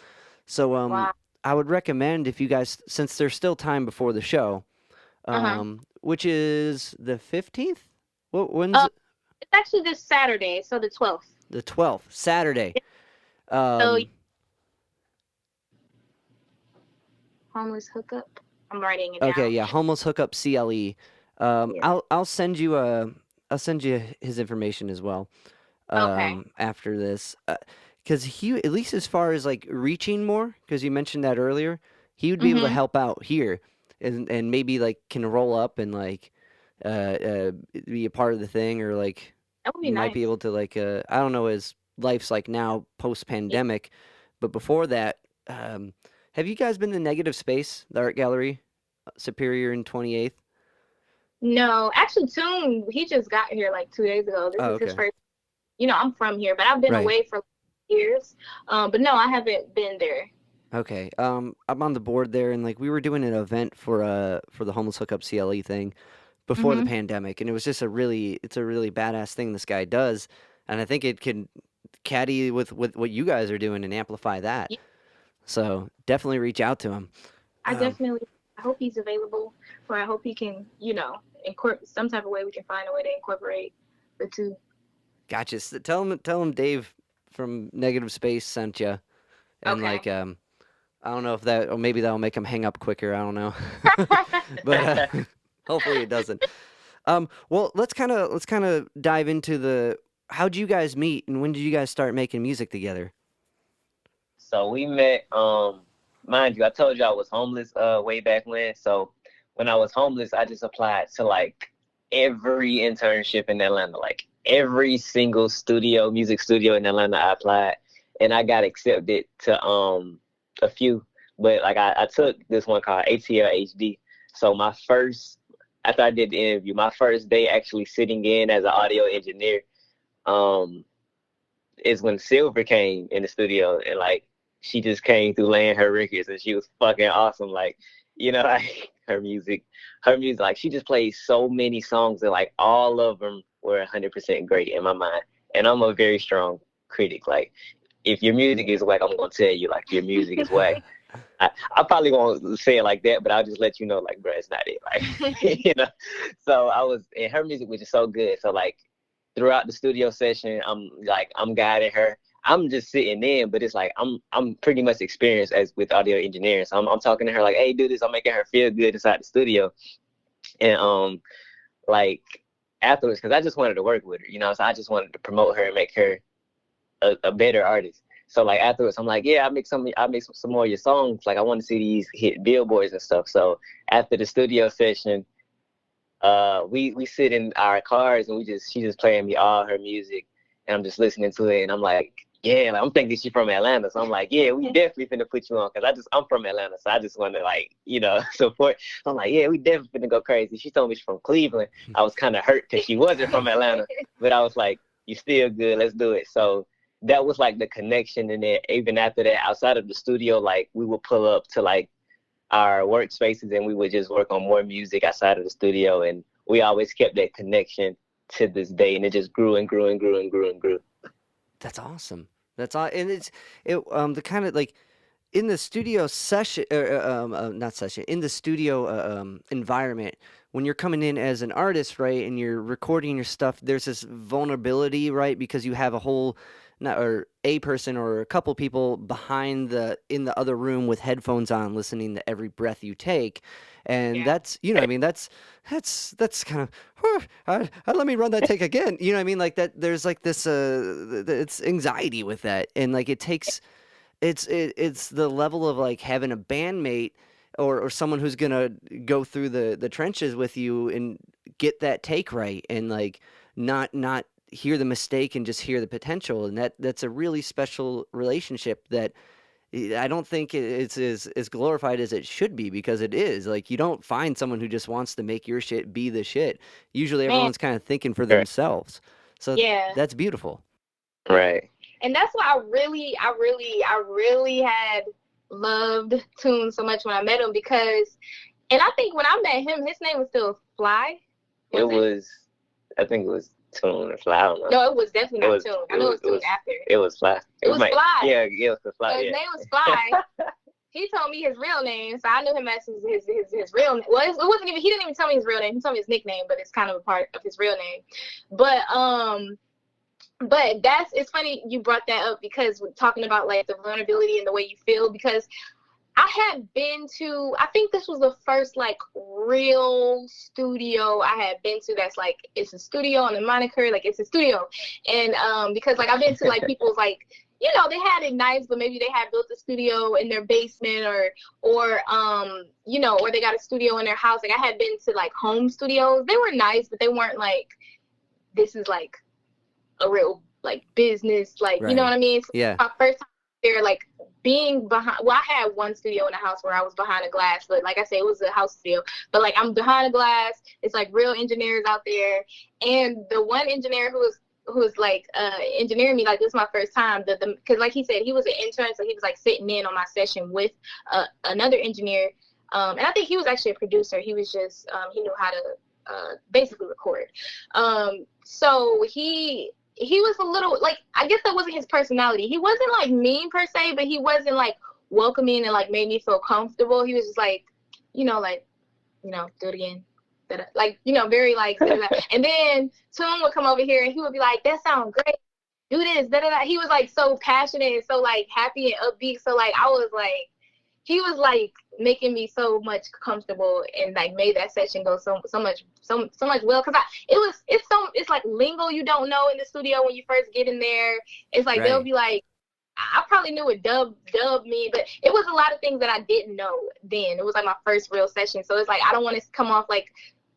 Speaker 1: So
Speaker 2: Wow.
Speaker 1: I would recommend if you guys, since there's still time before the show,
Speaker 2: Uh-huh.
Speaker 1: which is the 15th. When's
Speaker 2: It's actually this Saturday, so the 12th.
Speaker 1: the 12th? Saturday.
Speaker 2: So
Speaker 1: Um,
Speaker 2: homeless hookup. I'm writing it
Speaker 1: okay,
Speaker 2: down.
Speaker 1: yeah, homeless hookup CLE.
Speaker 2: Yeah.
Speaker 1: I'll send you his information as well.
Speaker 2: Okay.
Speaker 1: After this, because he, at least as far as like reaching more, because you mentioned that earlier, he would be able to
Speaker 2: Mm-hmm.
Speaker 1: help out here, and maybe like can roll up and like uh, uh be a part of the thing, or like
Speaker 2: That would be
Speaker 1: might be
Speaker 2: nice.
Speaker 1: able to like I don't know his life's like now post
Speaker 2: Yeah.
Speaker 1: pandemic, but before that, have you guys been to Negative Space, the art gallery, Superior and 28th?
Speaker 2: No, actually, Tune, he just got here like 2 days ago. This
Speaker 1: Oh,
Speaker 2: is his
Speaker 1: okay,
Speaker 2: first. I'm from here, but I've been
Speaker 1: right.
Speaker 2: away for years. But no, I haven't been there.
Speaker 1: Okay. I'm on the board there, and like we were doing an event for the homeless hookup CLE thing before the
Speaker 2: Mm-hmm.
Speaker 1: pandemic, and it's a really badass thing this guy does, and I think it can caddy with what you guys are doing and amplify that.
Speaker 2: Yeah,
Speaker 1: So definitely reach out to him.
Speaker 2: I
Speaker 1: Um,
Speaker 2: definitely. I hope he's available, or I hope he can, incorporate some type of way we can find a way to incorporate the two.
Speaker 1: gotcha. Tell him Dave from Negative Space sent you, and
Speaker 2: Okay.
Speaker 1: like I don't know if that, or maybe that'll make him hang up quicker. I don't know, but hopefully it doesn't. Well, let's kind of dive into the how'd you guys meet and when did you guys start making music together?
Speaker 3: So we met, mind you, I told you I was homeless way back when. So when I was homeless, I just applied to like every internship in Atlanta, like every single music studio in Atlanta I applied, and I got accepted to a few. But like I took this one called ATL HD. So after I did the interview, my first day actually sitting in as an audio engineer, um, is when Silvr came in the studio, and like she just came through laying her records, and she was fucking awesome. Like, like her music, like she just played so many songs, and like all of them were 100% great in my mind. And I'm a very strong critic. Like, if your music is whack, I'm gonna tell you like your music is whack. I probably won't say it like that, but I'll just let you know, like, bro, it's not it. Like, So I was, and her music was just so good. So like throughout the studio session, I'm guiding her. I'm just sitting in, but it's like I'm pretty much experienced as with audio engineering. So I'm talking to her like, hey, do this. I'm making her feel good inside the studio. And like afterwards, because I just wanted to work with her, you know, so I just wanted to promote her and make her a better artist. So like afterwards, I'm like, yeah, I make some more of your songs. Like I want to see these hit billboards and stuff. So after the studio session, we sit in our cars and she just playing me all her music, and I'm just listening to it, and I'm like, yeah, like, I'm thinking she's from Atlanta, so I'm like, yeah, we definitely finna put you on, because I'm from Atlanta, so I just want to, like, you know, support. So I'm like, yeah, we definitely finna go crazy. She told me she's from Cleveland. I was kind of hurt because she wasn't from Atlanta, but I was like, you still good, let's do it. So that was like the connection. And then even after that, outside of the studio, like we would pull up to like our workspaces and we would just work on more music outside of the studio, and we always kept that connection to this day, and it just grew and grew and grew and grew and grew.
Speaker 1: That's awesome. That's all, and the kind of like in the studio session, not session, in the studio environment, when you're coming in as an artist, right, and you're recording your stuff, there's this vulnerability, right, because you have a whole, not or a person or a couple people in the other room with headphones on, listening to every breath you take, and that's you know, I mean, that's kind of let me run that take again. You know what I mean? Like that. There's like this it's anxiety with that, and like it takes it's the level of like having a bandmate or someone who's gonna go through the trenches with you and get that take right, and like not hear the mistake and just hear the potential, and that's a really special relationship that I don't think it's as glorified as it should be, because it is. Like, you don't find someone who just wants to make your shit be the shit. Usually
Speaker 2: Man,
Speaker 1: everyone's kind of thinking for
Speaker 3: Right.
Speaker 1: themselves. So
Speaker 2: yeah.
Speaker 1: that's beautiful.
Speaker 3: Right.
Speaker 2: And that's why I really had loved Tuune so much when I met him, because, and I think when I met him, his name was still Fly.
Speaker 3: I think it was Tuune or Fly. I don't know.
Speaker 2: No, it was definitely not Tuune. I know it was Tuune after.
Speaker 3: It was Fly.
Speaker 2: It was Fly.
Speaker 3: Yeah, it was Fly.
Speaker 2: So his name was Fly. He told me his real name, so I knew him as his real name. Well, it wasn't even. He didn't even tell me his real name. He told me his nickname, but it's kind of a part of his real name. But it's funny you brought that up, because we're talking about like the vulnerability and the way you feel, because I had been to, I think this was the first like real studio I had been to that's like, it's a studio on the moniker, like it's a studio. And because like I've been to like people's like, you know, they had it nice, but maybe they had built a studio in their basement or you know, or they got a studio in their house. Like I had been to like home studios. They were nice, but they weren't like, this is like a real like business, like, right. You know what I mean? So
Speaker 1: yeah.
Speaker 2: My first time there, like being behind, well, I had one studio in the house where I was behind a glass, but like I said, it was a house studio, but like I'm behind a glass. It's like real engineers out there. And the one engineer who was like engineering me, like this is my first time, because like he said, he was an intern, so he was like sitting in on my session with another engineer, and I think he was actually a producer. He was just he knew how to basically record, so he was a little like, I guess that wasn't his personality. He wasn't like mean per se, but he wasn't like welcoming and like made me feel comfortable. He was just like, you know, do it again. Like, you know, very like, and then Tuune would come over here and he would be like, that sounds great. Do this, da da da. He was like so passionate and so like happy and upbeat. So like I was like, he was like making me so much comfortable and like made that session go so much well, because it's like lingo you don't know in the studio when you first get in there. It's like, right. They'll be like, I probably knew what dub mean, but it was a lot of things that I didn't know then. It was like my first real session, so it's like I don't want to come off like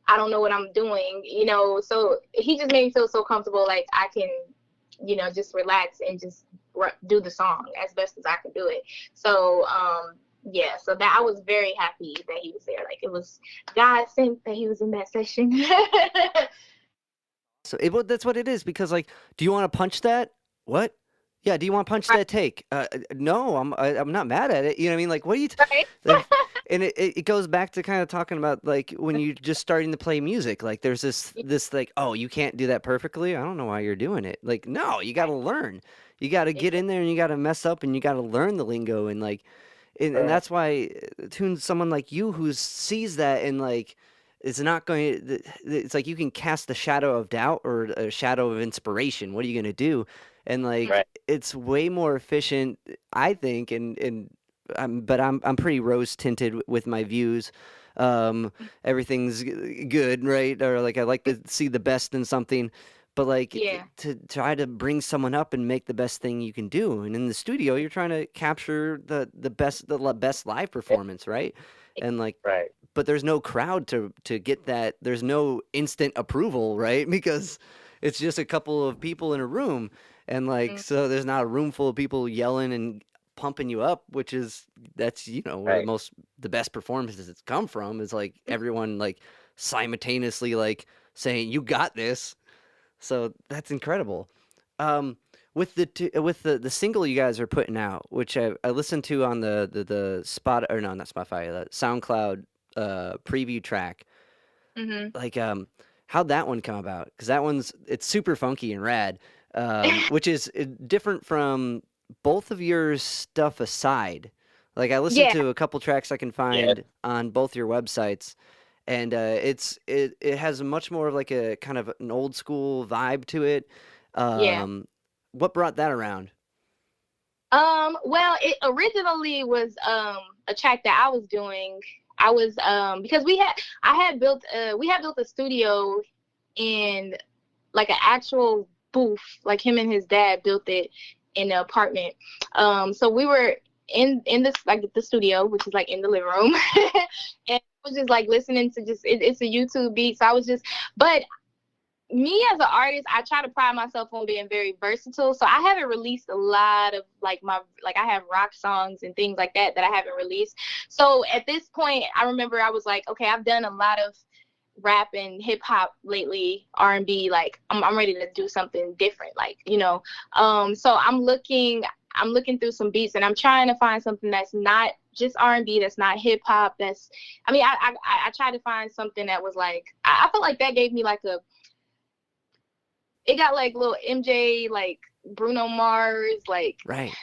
Speaker 2: I don't know what I'm doing, you know. So he just made me feel so comfortable, like I can, you know, just relax and just do the song as best as I can do it. So yeah, so that I was very happy that he was there. Like it was God sent that he was in that session.
Speaker 1: So that's what it is, because like, do you want to punch that? What? Yeah, do you want to punch that take? No, I'm not mad at it. You know what I mean? Like, what are you?
Speaker 2: Right.
Speaker 1: Like, and it goes back to kind of talking about like when you're just starting to play music. Like, there's this like, oh, you can't do that perfectly. I don't know why you're doing it. Like, no, you got to learn. You got to get in there and you got to mess up and you got to learn the lingo, and like, and that's why Tuune's someone like you who sees that and like it's not going. It's like you can cast a shadow of doubt or a shadow of inspiration. What are you going to do? And like
Speaker 3: Right.
Speaker 1: it's way more efficient, I think. But I'm pretty rose tinted with my views. Everything's good, right? Or like I like to see the best in something. But like
Speaker 2: Yeah.
Speaker 1: to try to bring someone up and make the best thing you can do, and in the studio, you're trying to capture the best live performance, right? And like
Speaker 3: Right.
Speaker 1: but there's no crowd to get that. There's no instant approval, right? Because it's just a couple of people in a room, and like
Speaker 2: Mm,
Speaker 1: so there's not a room full of people yelling and pumping you up, which is that's where
Speaker 3: Right.
Speaker 1: the best performances come from is like everyone like simultaneously like saying you got this. So that's incredible. Um, with the single you guys are putting out, which I listened to on the spot or no not Spotify the SoundCloud preview track,
Speaker 2: mhm.
Speaker 1: like how'd that one come about? Because that one's it's super funky and rad, which is different from both of your stuff aside. Like I listened
Speaker 2: Yeah,
Speaker 1: to a couple tracks I can
Speaker 3: Yeah.
Speaker 1: find on both your websites, and it has much more of like a kind of an old school vibe to it.
Speaker 2: yeah.
Speaker 1: Um, what brought that around?
Speaker 2: Well, it originally was a track that I was doing. I was because we had built a studio in like an actual booth. Like him and his dad built it in the apartment. So we were in this like the studio, which is like in the living room, and I was just like listening to it's a YouTube beat. So I was just, but me as an artist, I try to pride myself on being very versatile. So I haven't released a lot of like I have rock songs and things like that I haven't released. So at this point, I remember I was like, okay, I've done a lot of rap and hip hop lately, R&B. Like I'm ready to do something different. Like so I'm looking through some beats and I'm trying to find something that's not just R&B, that's not hip hop. That's I mean I try to find something that was like I felt like that gave me like a it got like little MJ, like Bruno Mars, like
Speaker 1: Right.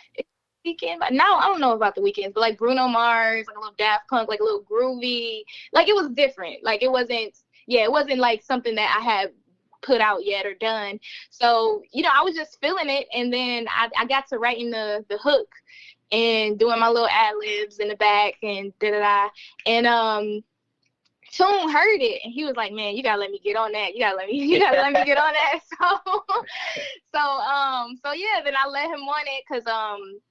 Speaker 2: Weekend. But now I don't know about the weekends, but like Bruno Mars, like a little Daft Punk, like a little groovy. Like it was different. Like it wasn't like something that I had put out yet or done. So, I was just feeling it. And then I got to writing the hook and doing my little ad libs in the back and da da da. And Tune heard it and he was like, "Man, you gotta let me get on that. You gotta let me get on that." So yeah, then I let him on it because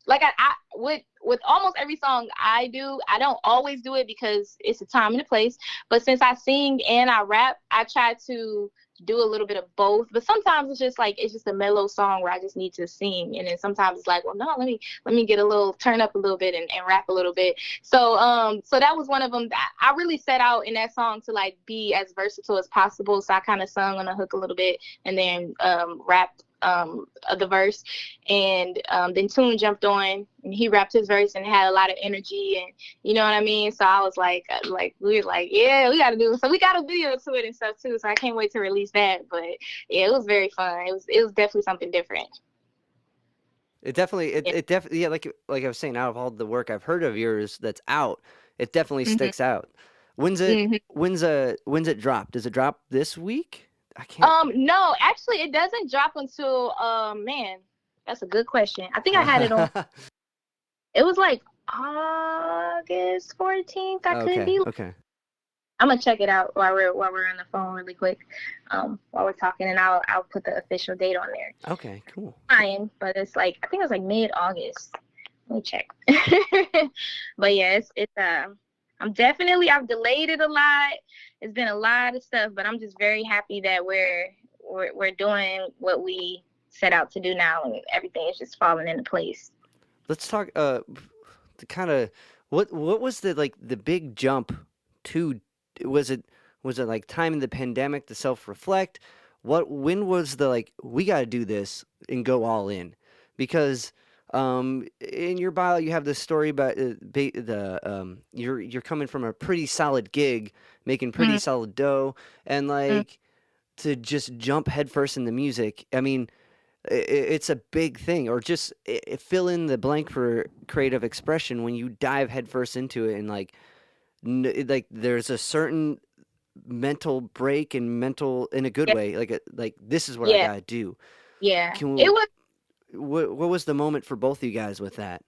Speaker 2: like I with almost every song I do, I don't always do it because it's a time and a place. But since I sing and I rap, I try to do a little bit of both. But sometimes it's just a mellow song where I just need to sing, and then sometimes it's like, well, no, let me get a little turn up a little bit and rap a little bit. So that was one of them. I really set out in that song to like be as versatile as possible. So I kind of sung on the hook a little bit and then rapped the verse, and then Tune jumped on and he rapped his verse and had a lot of energy, and you know what I mean. So I was like we were like, yeah, we got to do it. So we got a video to it and stuff too. So I can't wait to release that. But yeah, it was very fun. It was definitely something different. Yeah.
Speaker 1: It definitely yeah like I was saying, out of all the work I've heard of yours that's out, it definitely
Speaker 2: hmm
Speaker 1: sticks out. When's it
Speaker 2: hmm
Speaker 1: when's it drop? Does it drop this week? I can't.
Speaker 2: No, actually, it doesn't drop until man, that's a good question. I think I had it on. It was like August 14th. I could
Speaker 1: Okay,
Speaker 2: be.
Speaker 1: okay.
Speaker 2: I'm gonna check it out while we're on the phone really quick. While we're talking, and I'll put the official date on there.
Speaker 1: Okay, cool.
Speaker 2: Fine, but it's like I think it was like mid-August. Let me check. But yeah, it's I've delayed it a lot. It's been a lot of stuff, but I'm just very happy that we're doing what we set out to do now, and everything is just falling into place.
Speaker 1: Let's talk the kind of what was the like the big jump to was it was it like time in the pandemic to self-reflect? When was the like we got to do this and go all in? Because in your bio you have this story about you're coming from a pretty solid gig, making pretty
Speaker 2: Mm,
Speaker 1: solid dough, and
Speaker 2: mm,
Speaker 1: like to just jump headfirst in the music. I mean, it's a big thing, or just fill in the blank for creative expression when you dive headfirst into it, and like like there's a certain mental break and mental in a good
Speaker 2: Yeah.
Speaker 1: way, like this is what I
Speaker 2: Yeah.
Speaker 1: gotta do.
Speaker 2: Yeah.
Speaker 1: Can
Speaker 2: It
Speaker 1: we,
Speaker 2: was.
Speaker 1: what was the moment for both of you guys with that?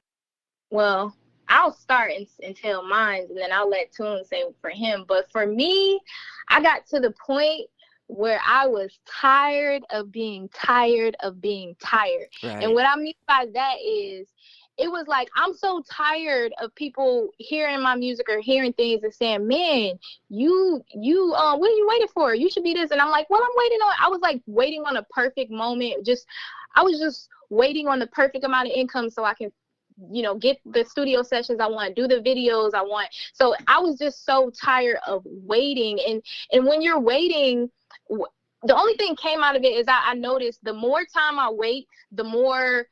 Speaker 2: Well, I'll start and tell mine, and then I'll let Toon say for him. But for me, I got to the point where I was tired of being tired of being tired. And
Speaker 1: Right.
Speaker 2: what I mean by that is, it was like, I'm so tired of people hearing my music or hearing things and saying, man, what are you waiting for? You should be this. And I'm like, well, I was like waiting on a perfect moment. I was just waiting on the perfect amount of income so I can, get the studio sessions I want, do the videos I want. So I was just so tired of waiting. And when you're waiting, the only thing came out of it is I noticed the more time I wait, the more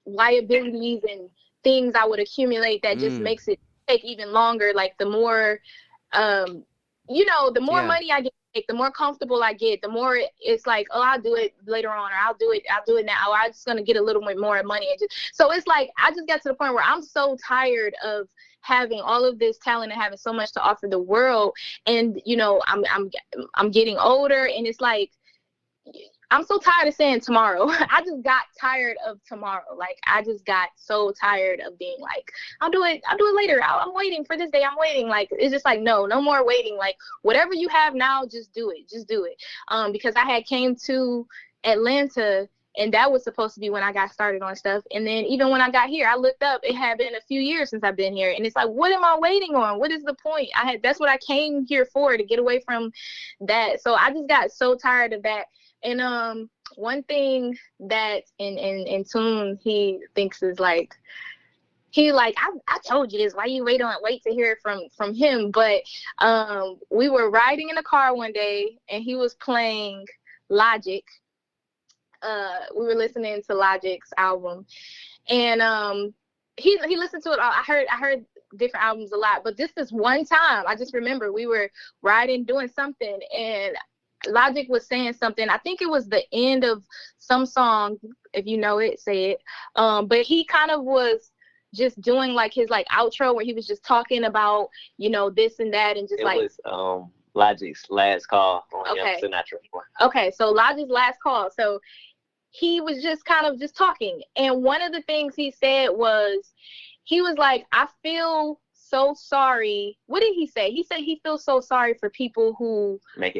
Speaker 2: liabilities and things I would accumulate that just makes it take even longer. Like the more, the more money I get, the more comfortable I get, the more it's like, oh, I'll do it later on, or I'll do it now, or I'm just gonna get a little bit more money. So it's like I just got to the point where I'm so tired of having all of this talent and having so much to offer the world, and I'm getting older, and it's like I'm so tired of saying tomorrow. I just got tired of tomorrow. Like I just got so tired of being like, I'll do it later. I'm waiting for this day. I'm waiting. Like it's just like no more waiting. Like whatever you have now, just do it. Because I had came to Atlanta, and that was supposed to be when I got started on stuff. And then even when I got here, I looked up, it had been a few years since I've been here. And it's like, what am I waiting on? What is the point? That's what I came here for, to get away from that. So I just got so tired of that. And one thing that in Tune he thinks is like, I told you this, why you wait to hear it from him. But we were riding in the car one day, and he was playing Logic. We were listening to Logic's album, and he listened to it. I heard different albums a lot, but this is one time I just remember we were riding doing something, and Logic was saying something. I think it was the end of some song. If you know it, say it. But he kind of was just doing like his like outro where he was just talking about this and that, and just
Speaker 3: it was Logic's last call on
Speaker 2: Okay.
Speaker 3: Young Sinatra.
Speaker 2: Okay, so Logic's last call. So he was just kind of just talking, and one of the things he said was, he was like, I feel so sorry. What did he say? He said he feels so sorry for people who
Speaker 3: make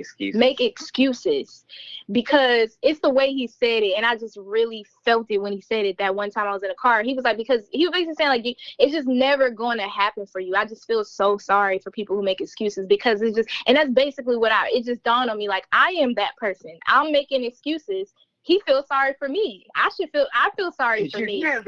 Speaker 3: excuses,
Speaker 2: because it's the way he said it, and I just really felt it when he said it that one time I was in a car. He was like, because he was basically saying like, it's just never going to happen for you. I just feel so sorry for people who make excuses, because it's just, and that's basically it just dawned on me, like I am that person. I'm making excuses. He feels sorry for me. I feel sorry for me. Yeah,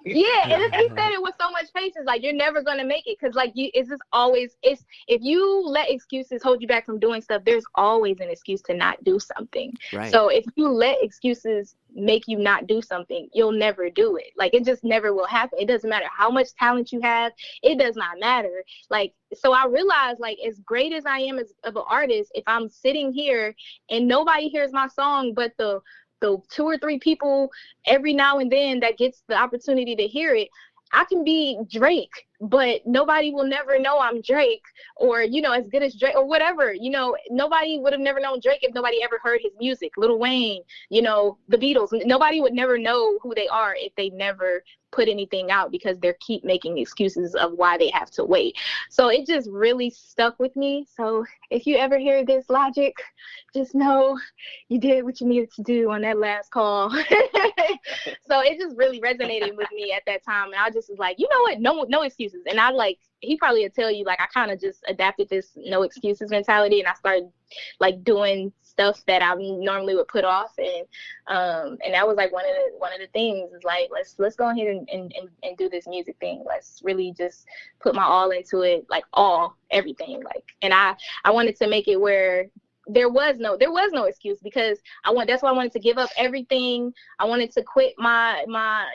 Speaker 2: and he said it with so much patience. Like, you're never gonna make it, because like it's just always, if you let excuses hold you back from doing stuff, there's always an excuse to not do something.
Speaker 1: Right.
Speaker 2: So if you let excuses make you not do something, you'll never do it. Like it just never will happen. It doesn't matter how much talent you have. It does not matter. Like, so I realized, like, as great as I am of an artist, if I'm sitting here and nobody hears my song but the 2 or 3 people every now and then that gets the opportunity to hear it, I can be Drake, but nobody will never know I'm Drake, or, as good as Drake or whatever. Nobody would have never known Drake if nobody ever heard his music. Lil Wayne, the Beatles, nobody would never know who they are if they never put anything out, because they keep making excuses of why they have to wait. So it just really stuck with me. So if you ever hear this, Logic, just know you did what you needed to do on that last call. So it just really resonated with me at that time, and I just was like, you know what, no excuses. And I like, he probably would tell you, like, I kind of just adapted this no excuses mentality, and I started like doing stuff that I normally would put off, and that was like one of the things is like, let's go ahead and do this music thing. Let's really just put my all into it, like everything. Like, and I wanted to make it where there was no excuse, because that's why I wanted to give up everything. I wanted to quit my my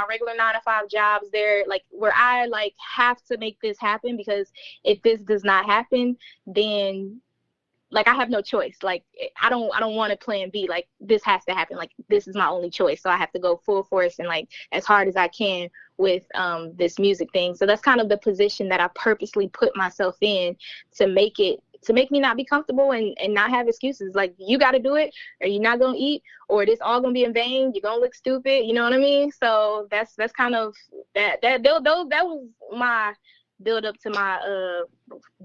Speaker 2: regular 9-to-5 jobs there, like where I like have to make this happen, because if this does not happen, then like I have no choice. Like I don't want a plan B. Like this has to happen. Like this is my only choice. So I have to go full force and like as hard as I can with this music thing. So that's kind of the position that I purposely put myself in to make it to make me not be comfortable and not have excuses. Like, you got to do it, or you're not gonna eat, or this all gonna be in vain. You're gonna look stupid. You know what I mean? So that's kind of that was my build up to my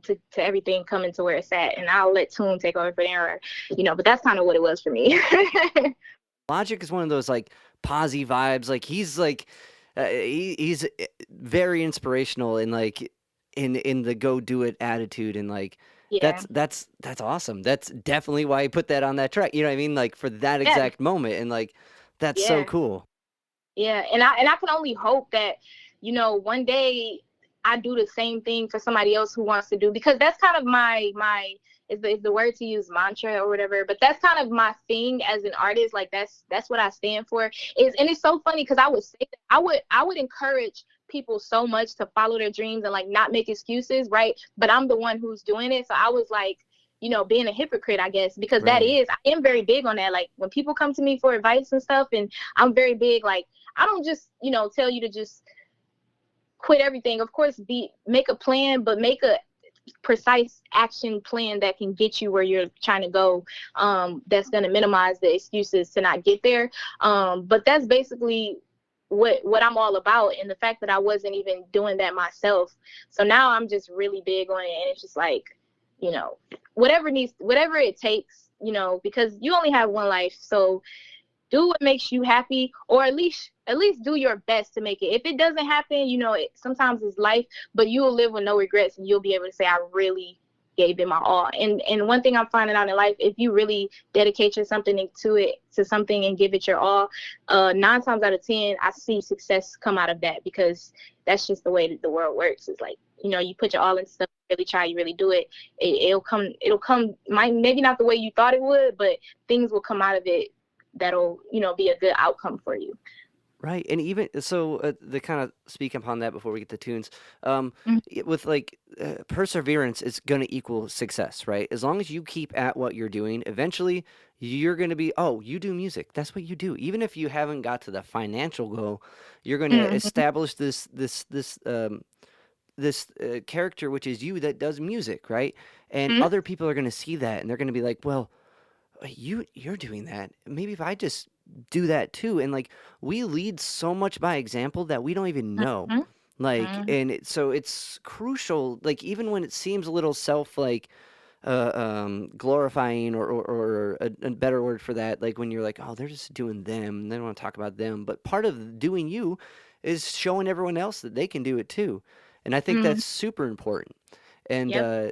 Speaker 2: to everything coming to where it's at. And I'll let Tune take over for there, but that's kind of what it was for me.
Speaker 1: Logic is one of those like posy vibes. Like he's like he's very inspirational in like in the go do it attitude, and like
Speaker 2: Yeah.
Speaker 1: that's awesome. That's definitely why he put that on that track. You know what I mean? Like for that
Speaker 2: Yeah.
Speaker 1: exact moment, and like that's so
Speaker 2: Yeah.
Speaker 1: cool.
Speaker 2: Yeah, and I can only hope that, one day I do the same thing for somebody else who wants to do, because that's kind of my is the word to use, mantra or whatever, but that's kind of my thing as an artist. Like that's what I stand for. And it's so funny because I would say that I would encourage people so much to follow their dreams and like not make excuses, right? But I'm the one who's doing it, so I was like, being a hypocrite, I guess, because
Speaker 1: Right.
Speaker 2: I am very big on that. Like when people come to me for advice and stuff, and I'm very big, like I don't just, tell you to just quit everything. Of course, make a plan, but make a precise action plan that can get you where you're trying to go. That's going to minimize the excuses to not get there. But that's basically what I'm all about. And the fact that I wasn't even doing that myself. So now I'm just really big on it. And it's just like, whatever it takes, because you only have one life. So do what makes you happy, or at least do your best to make it. If it doesn't happen, sometimes it's life, but you'll live with no regrets, and you'll be able to say, I really gave it my all. And one thing I'm finding out in life, if you really dedicate to something and give it your all, 9 times out of 10, I see success come out of that, because that's just the way that the world works. It's like, you put your all into stuff, really try, you really do it. It'll come, maybe not the way you thought it would, but things will come out of it that'll be a good outcome for you.
Speaker 1: Right, and even so, the kind of speak upon that before we get to tunes, with like perseverance is going to equal success, right? As long as you keep at what you're doing, eventually you're going to be, oh, you do music. That's what you do. Even if you haven't got to the financial goal, you're going to establish this character, which is you, that does music, right? And other people are going to see that, and they're going to be like, well, you're doing that. Maybe if I just do that too. And like we lead so much by example that we don't even know. Like, and so it's crucial. Like even when it seems a little self glorifying, or a better word for that, like when you're like, oh, they're just doing them, and they don't want to talk about them. But part of doing you is showing everyone else that they can do it too. And I think that's super important. And yeah.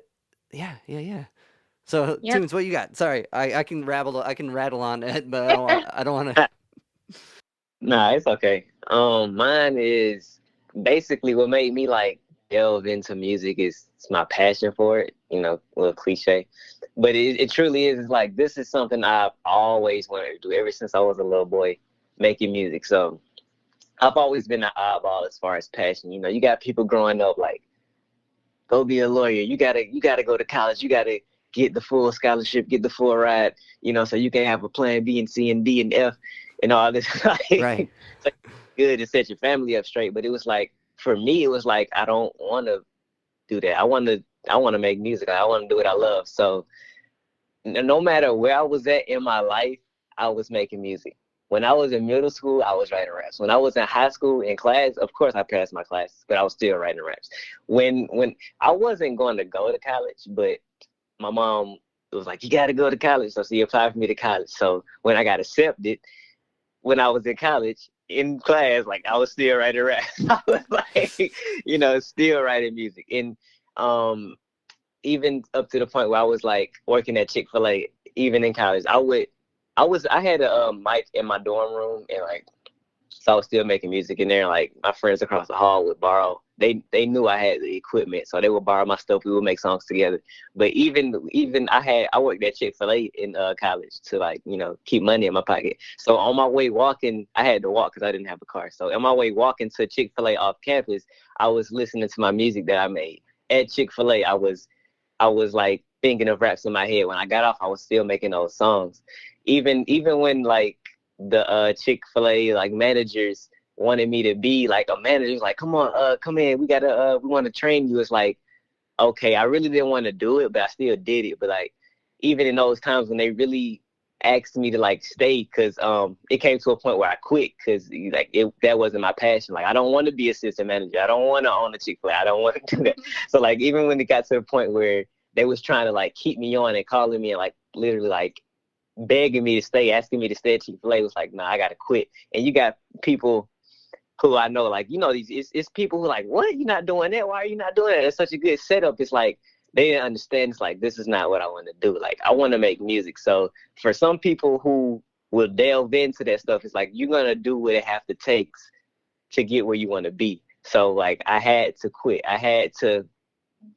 Speaker 1: So,
Speaker 2: Yep.
Speaker 1: Tunes, what you got? Sorry, I can rattle on it, but I don't want to.
Speaker 3: Nah, it's okay. Mine is basically what made me like delve into music is my passion for it. A little cliche, but it truly is like this is something I've always wanted to do ever since I was a little boy, making music. So I've always been an oddball as far as passion. You got people growing up like, go be a lawyer. You gotta go to college. You gotta get the full scholarship, get the full ride, so you can have a plan B and C and D and F and all this.
Speaker 1: Right.
Speaker 3: It's like good to set your family up straight. But it was like, for me, it was like, I don't want to do that. I want to make music. I want to do what I love. So no matter where I was at in my life, I was making music. When I was in middle school, I was writing raps. When I was in high school in class, of course I passed my classes, but I was still writing raps. When I wasn't going to go to college, but my mom was like, you got to go to college. So she applied for me to college. So when I got accepted, when I was in college, in class, like I was still writing rap. I was like, still writing music. And even up to the point where I was like working at Chick-fil-A, even in college, I had a mic in my dorm room, and like, so I was still making music in there. Like my friends across the hall would borrow. They knew I had the equipment, so they would borrow my stuff. We would make songs together. But even I worked at Chick-fil-A in college to like keep money in my pocket. So on my way walking, I had to walk because I didn't have a car. So on my way walking to Chick-fil-A off campus, I was listening to my music that I made at Chick-fil-A. I was like thinking of raps in my head. When I got off, I was still making those songs. Even when like the Chick-fil-A like managers wanted me to be like a manager, like, come on, come in, we want to train you. It's like, okay, I really didn't want to do it, but I still did it. But like, even in those times when they really asked me to like stay, because it came to a point where I quit because like that wasn't my passion. Like, I don't want to be assistant manager. I don't want to own a Chick-fil-A. I don't want to do that. So like, even when it got to the point where they was trying to like keep me on and calling me and like literally like begging me to stay, asking me to stay at Chick-fil-A, was like, nah, I gotta quit. And you got people who I know, like, you know, it's people who like, what? You're not doing that? Why are you not doing that? It's such a good setup. It's like, they didn't understand. It's like, this is not what I want to do. Like, I want to make music. So for some people who will delve into that stuff, it's like, you're going to do what it have to takes to get where you want to be. So like, I had to quit. I had to,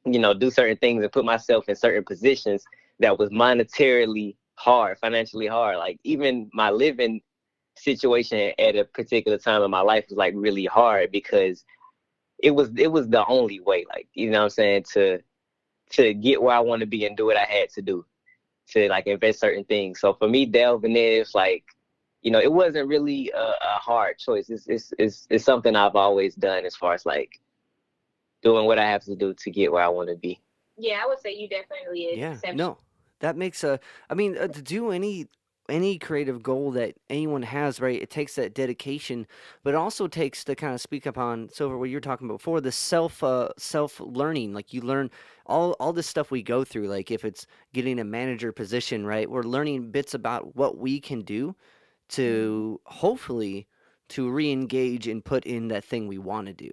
Speaker 3: you know, do certain things and put myself in certain positions that was monetarily hard, financially hard. Like, even my living situation at a particular time in my life was like really hard because it was the only way, like, you know what I'm saying, to get where I want to be and do what I had to do to like invest certain things. So for me, delving in, it's like, you know, it wasn't really a hard choice. It's something I've always done as far as like doing what I have to do to get where I want to be.
Speaker 2: Yeah, I would say you definitely is
Speaker 1: Yeah,
Speaker 2: exceptional.
Speaker 1: no, that makes a. I mean, to do any creative goal that anyone has, right? It takes that dedication, but it also takes to kind of speak up on Silver what you were talking about before the self learning. Like you learn all this stuff we go through. Like if it's getting a manager position, right? We're learning bits about what we can do to hopefully to re-engage and put in that thing we want to do.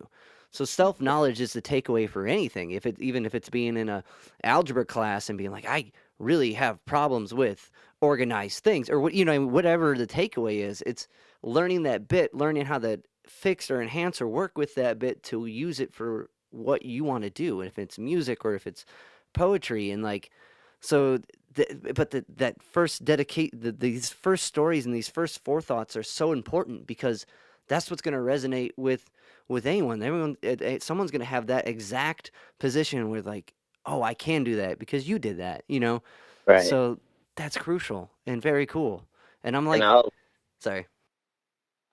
Speaker 1: So self-knowledge is the takeaway for anything. If it even if it's being in a algebra class and being like, I really have problems with organized things, or what you know, whatever the takeaway is, it's learning that bit, learning how to fix or enhance or work with that bit to use it for what you want to do. And if it's music or if it's poetry, and like, so that first these first stories and these first forethoughts are so important because that's what's going to resonate with anyone. Everyone, someone's going to have that exact position where like, oh, I can do that because you did that, you know.
Speaker 3: Right.
Speaker 1: So that's crucial and very cool. And I'm
Speaker 3: And
Speaker 1: like,
Speaker 3: I hope,
Speaker 1: sorry.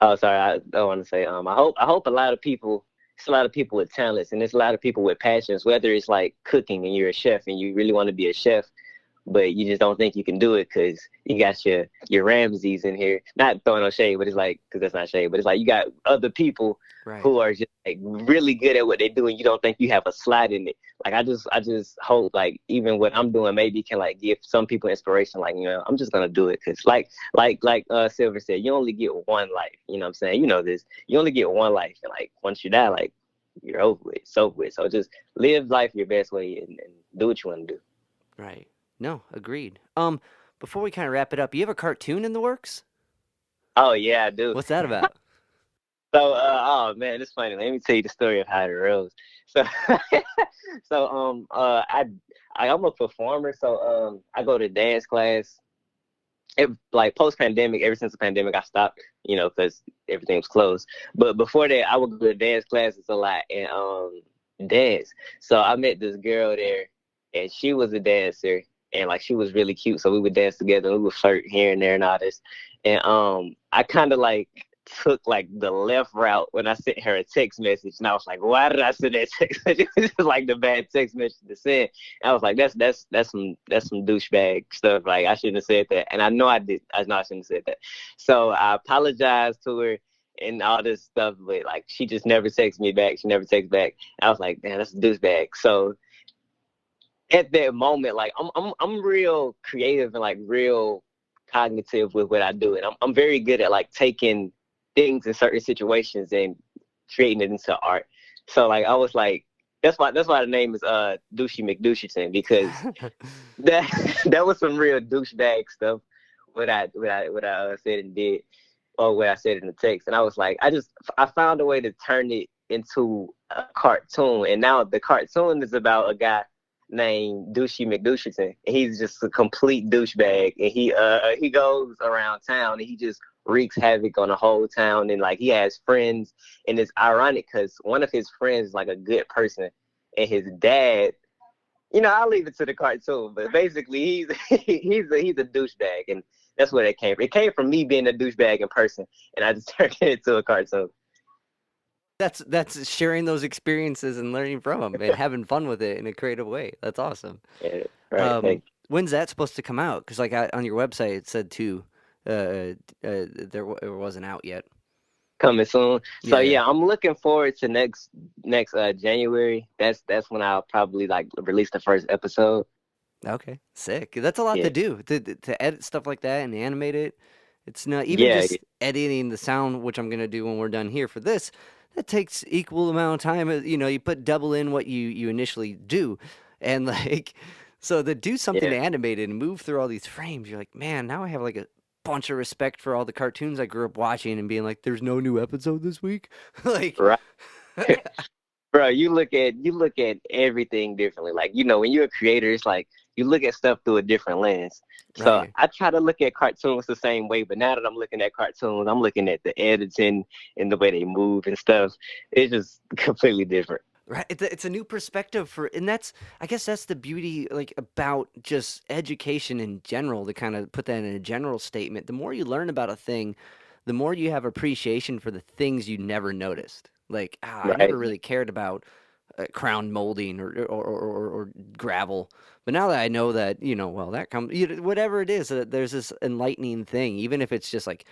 Speaker 3: oh, sorry, I want to say, I hope a lot of people, it's a lot of people with talents and it's a lot of people with passions, whether it's like cooking and you're a chef and you really want to be a chef, but you just don't think you can do it because you got your Ramses in here. Not throwing no shade, but it's like, because that's not shade, but it's like you got other people
Speaker 1: Right.
Speaker 3: who are just like really good at what they do, and you don't think you have a slot in it. Like I just hope like even what I'm doing maybe can like give some people inspiration. Like, you know, I'm just gonna do it because like Silver said, you only get one life. You know what I'm saying? You know this. You only get one life, and like once you die, like you're over with. It's over with. So just live life your best way and do what you want to do.
Speaker 1: Right. No, agreed. Before we kind of wrap it up, you have a cartoon in the works?
Speaker 3: Oh yeah, I do.
Speaker 1: What's that about?
Speaker 3: So, oh man, it's funny. Let me tell you the story of how it arose. So, I'm a performer. So, I go to dance class. Like post pandemic, ever since the pandemic, I stopped. You know, because everything was closed. But before that, I would go to dance classes a lot and dance. So I met this girl there, and she was a dancer, and like she was really cute. So we would dance together. We would flirt here and there and all this. And I kind of like took like the left route when I sent her a text message, and I was like, why did I send that text message? This is like the bad text message to send. And I was like, that's some douchebag stuff. Like I shouldn't have said that, and I know I did. I know I shouldn't have said that. So I apologized to her and all this stuff, but like she just never texts me back. She never texts back. And I was like, man, that's a douchebag. So at that moment, like I'm real creative and like real cognitive with what I do, and I'm very good at like taking things in certain situations and creating it into art. So like I was like, that's why the name is Douchey McDoucherton, because that that was some real douchebag stuff what I said and did, or what I said in the text. And I was like, I found a way to turn it into a cartoon, and now the cartoon is about a guy named Douchey McDoucherton. He's just a complete douchebag, and he goes around town and he just wreaks havoc on the whole town. And like he has friends, and it's ironic because one of his friends is like a good person, and his dad. You know, I'll leave it to the cartoon, but basically he's a douchebag, and that's where it came from. It came from me being a douchebag in person, and I just turned it into a cartoon.
Speaker 1: That's sharing those experiences and learning from them and having fun with it in a creative way. That's awesome.
Speaker 3: Yeah, right. Thank
Speaker 1: When's that supposed to come out? Because like on your website it said too, it wasn't out yet.
Speaker 3: coming soon. So
Speaker 1: Yeah.
Speaker 3: yeah, I'm looking forward to next January. That's when I'll probably like release the first episode.
Speaker 1: Okay. Sick. That's a lot to
Speaker 3: Yeah.
Speaker 1: do to edit stuff like that and animate it. It's not even
Speaker 3: Yeah,
Speaker 1: just editing the sound, which I'm gonna do when we're done here for this. That takes equal amount of time. You put double in what you initially do, and like, so to do something
Speaker 3: yeah,
Speaker 1: animated and move through all these frames, you're like, man, now I have like a bunch of respect for all the cartoons I grew up watching and being like, there's no new episode this week, like,
Speaker 3: right. Bro, you look at everything differently. Like, when you're a creator, it's like you look at stuff through a different lens. So
Speaker 1: right.
Speaker 3: I try to look at cartoons the same way, but now that I'm looking at cartoons, I'm looking at the editing and the way they move and stuff. It's just completely different.
Speaker 1: Right, it's a new perspective and that's I guess that's the beauty like about just education in general. To kind of put that in a general statement, the more you learn about a thing, the more you have appreciation for the things you never noticed. Like, I never
Speaker 3: Right.
Speaker 1: really cared about crown molding or gravel, but now that I know that, well, that comes, whatever it is, there's this enlightening thing, even if it's just like,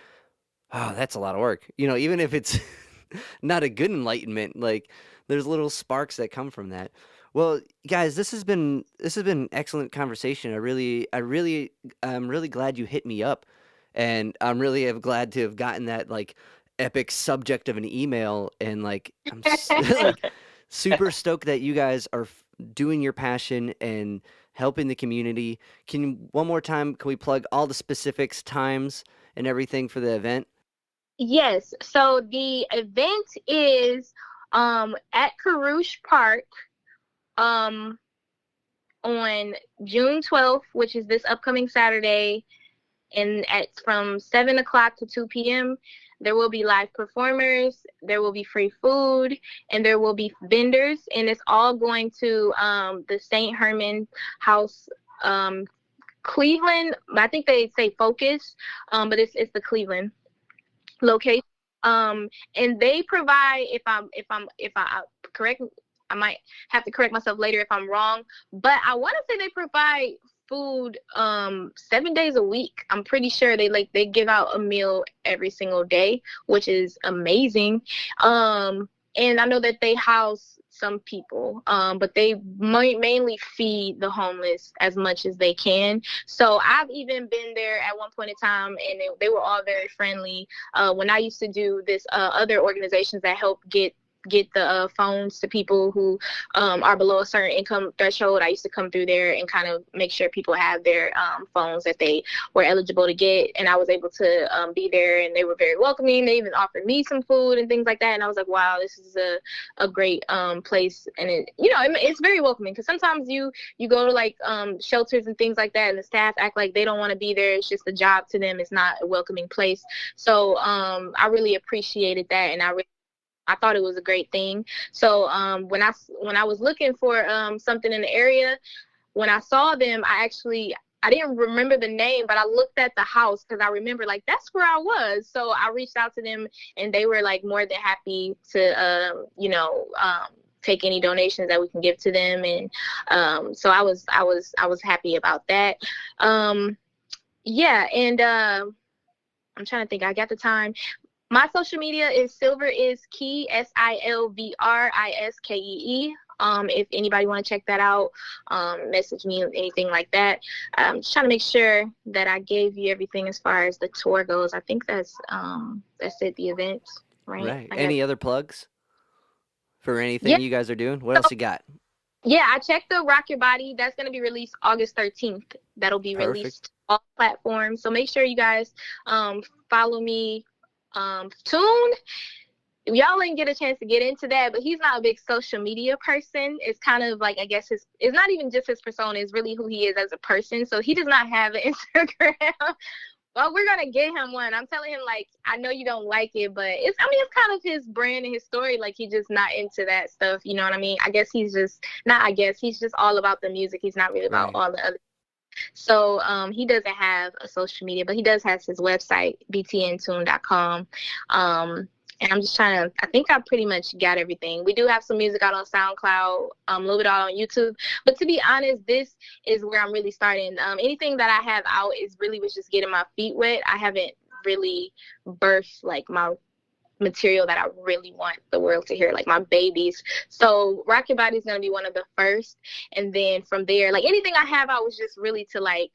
Speaker 1: oh, that's a lot of work. Even if it's not a good enlightenment, like there's little sparks that come from that. Well, guys, this has been an excellent conversation. I'm really glad you hit me up, and I'm really glad to have gotten that like epic subject of an email, and like like super stoked that you guys are doing your passion and helping the community. One more time, can we plug all the specifics, times, and everything for the event?
Speaker 2: Yes. So the event is at Kerruish Park um on June 12th, which is this upcoming Saturday, and it's from 7 o'clock to 2 p.m. There will be live performers, there will be free food, and there will be vendors, and it's all going to the St. Herman House, Cleveland. I think they say Focus, but it's the Cleveland location. And they provide, if I correct, I might have to correct myself later if I'm wrong, but I want to say they provide food 7 days a week. I'm pretty sure they give out a meal every single day, which is amazing. And I know that they house some people, but they mainly feed the homeless as much as they can. So I've even been there at one point in time, and they were all very friendly. When I used to do this, other organizations that help get the phones to people who are below a certain income threshold, I used to come through there and kind of make sure people have their phones that they were eligible to get. And I was able to be there, and they were very welcoming. They even offered me some food and things like that. And I was like, wow, this is a great place. And it's very welcoming, because sometimes you go to like shelters and things like that, and the staff act like they don't want to be there. It's just a job to them. It's not a welcoming place. So I really appreciated that, and I thought it was a great thing. So when I was looking for something in the area, when I saw them, I didn't remember the name, but I looked at the house because I remember like that's where I was. So I reached out to them, and they were like more than happy to take any donations that we can give to them. And so I was happy about that. Yeah, and I'm trying to think. I got the time. My social media is Silvr is Key, SilvRiskee. If anybody want to check that out, message me, anything like that. I'm just trying to make sure that I gave you everything as far as the tour goes. I think that's it, the event, right?
Speaker 1: Right. Any other plugs for anything
Speaker 2: Yeah.
Speaker 1: you guys are doing? What else you got?
Speaker 2: Yeah, I checked the Rock Your Body. That's going to be released August 13th. That'll be
Speaker 1: Perfect.
Speaker 2: released on all platforms. So make sure you guys follow me. Tuune, y'all didn't get a chance to get into that, but he's not a big social media person. It's kind of like, I guess it's not even just his persona, it's really who he is as a person. So he does not have an Instagram. Well, we're gonna get him one. I'm telling him, like, I know you don't like it, but it's kind of his brand and his story. Like, he's just not into that stuff, you know what I mean? He's just all about the music. He's not really about all the other. So he doesn't have a social media, but he does have his website, btntuune.com. And I'm just trying to, I think I pretty much got everything. We do have some music out on SoundCloud, a little bit out on YouTube. But to be honest, this is where I'm really starting. Anything that I have out is really was just getting my feet wet. I haven't really birthed like my material that I really want the world to hear, like my babies. So Rock Your Body is going to be one of the first. And then from there, like anything I have out was just really to like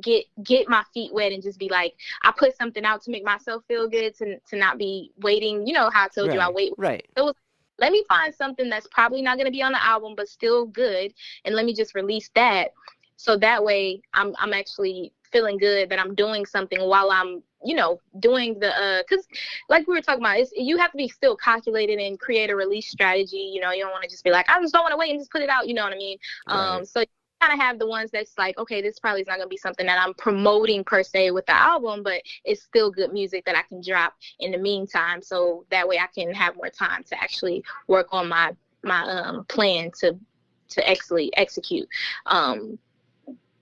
Speaker 2: get my feet wet and just be like, I put something out to make myself feel good, to not be waiting. You know how I told you I wait.
Speaker 1: Right.
Speaker 2: It was, let me find something that's probably not going to be on the album, but still good. And let me just release that. So that way I'm actually feeling good that I'm doing something while I'm, you know, doing the, cause like we were talking about, you have to be still calculated and create a release strategy. You know, you don't want to just be like, I just don't want to wait and just put it out. You know what I mean?
Speaker 1: Right.
Speaker 2: So kind of have the ones that's like, okay, this probably is not going to be something that I'm promoting per se with the album, but it's still good music that I can drop in the meantime. So that way I can have more time to actually work on my plan to actually execute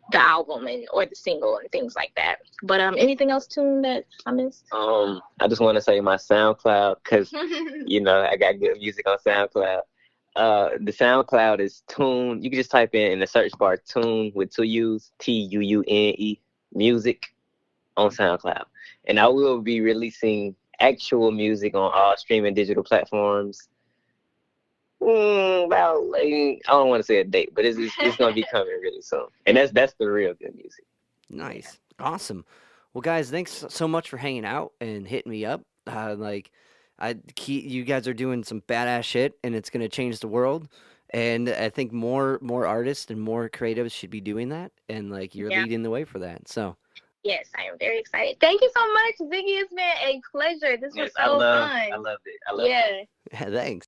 Speaker 2: the album or the single and things like that. But anything else, Tune, that I missed?
Speaker 3: I just want to say my SoundCloud, because you know I got good music on SoundCloud. The SoundCloud is Tuune. You can just type in the search bar Tuune with 2 U's, Tuune music on SoundCloud. And I will be releasing actual music on all streaming digital platforms. About, like, I don't want to say a date, but it's gonna be coming really soon. And that's the real good music.
Speaker 1: Nice. Awesome. Well, guys, thanks so much for hanging out and hitting me up. You guys are doing some badass shit, and it's gonna change the world. And I think more artists and more creatives should be doing that, and like you're leading the way for that. So
Speaker 2: yes, I am very excited. Thank you so much, Ziggy. It's been a pleasure. This was so fun.
Speaker 3: I loved it.
Speaker 2: Yeah.
Speaker 1: thanks.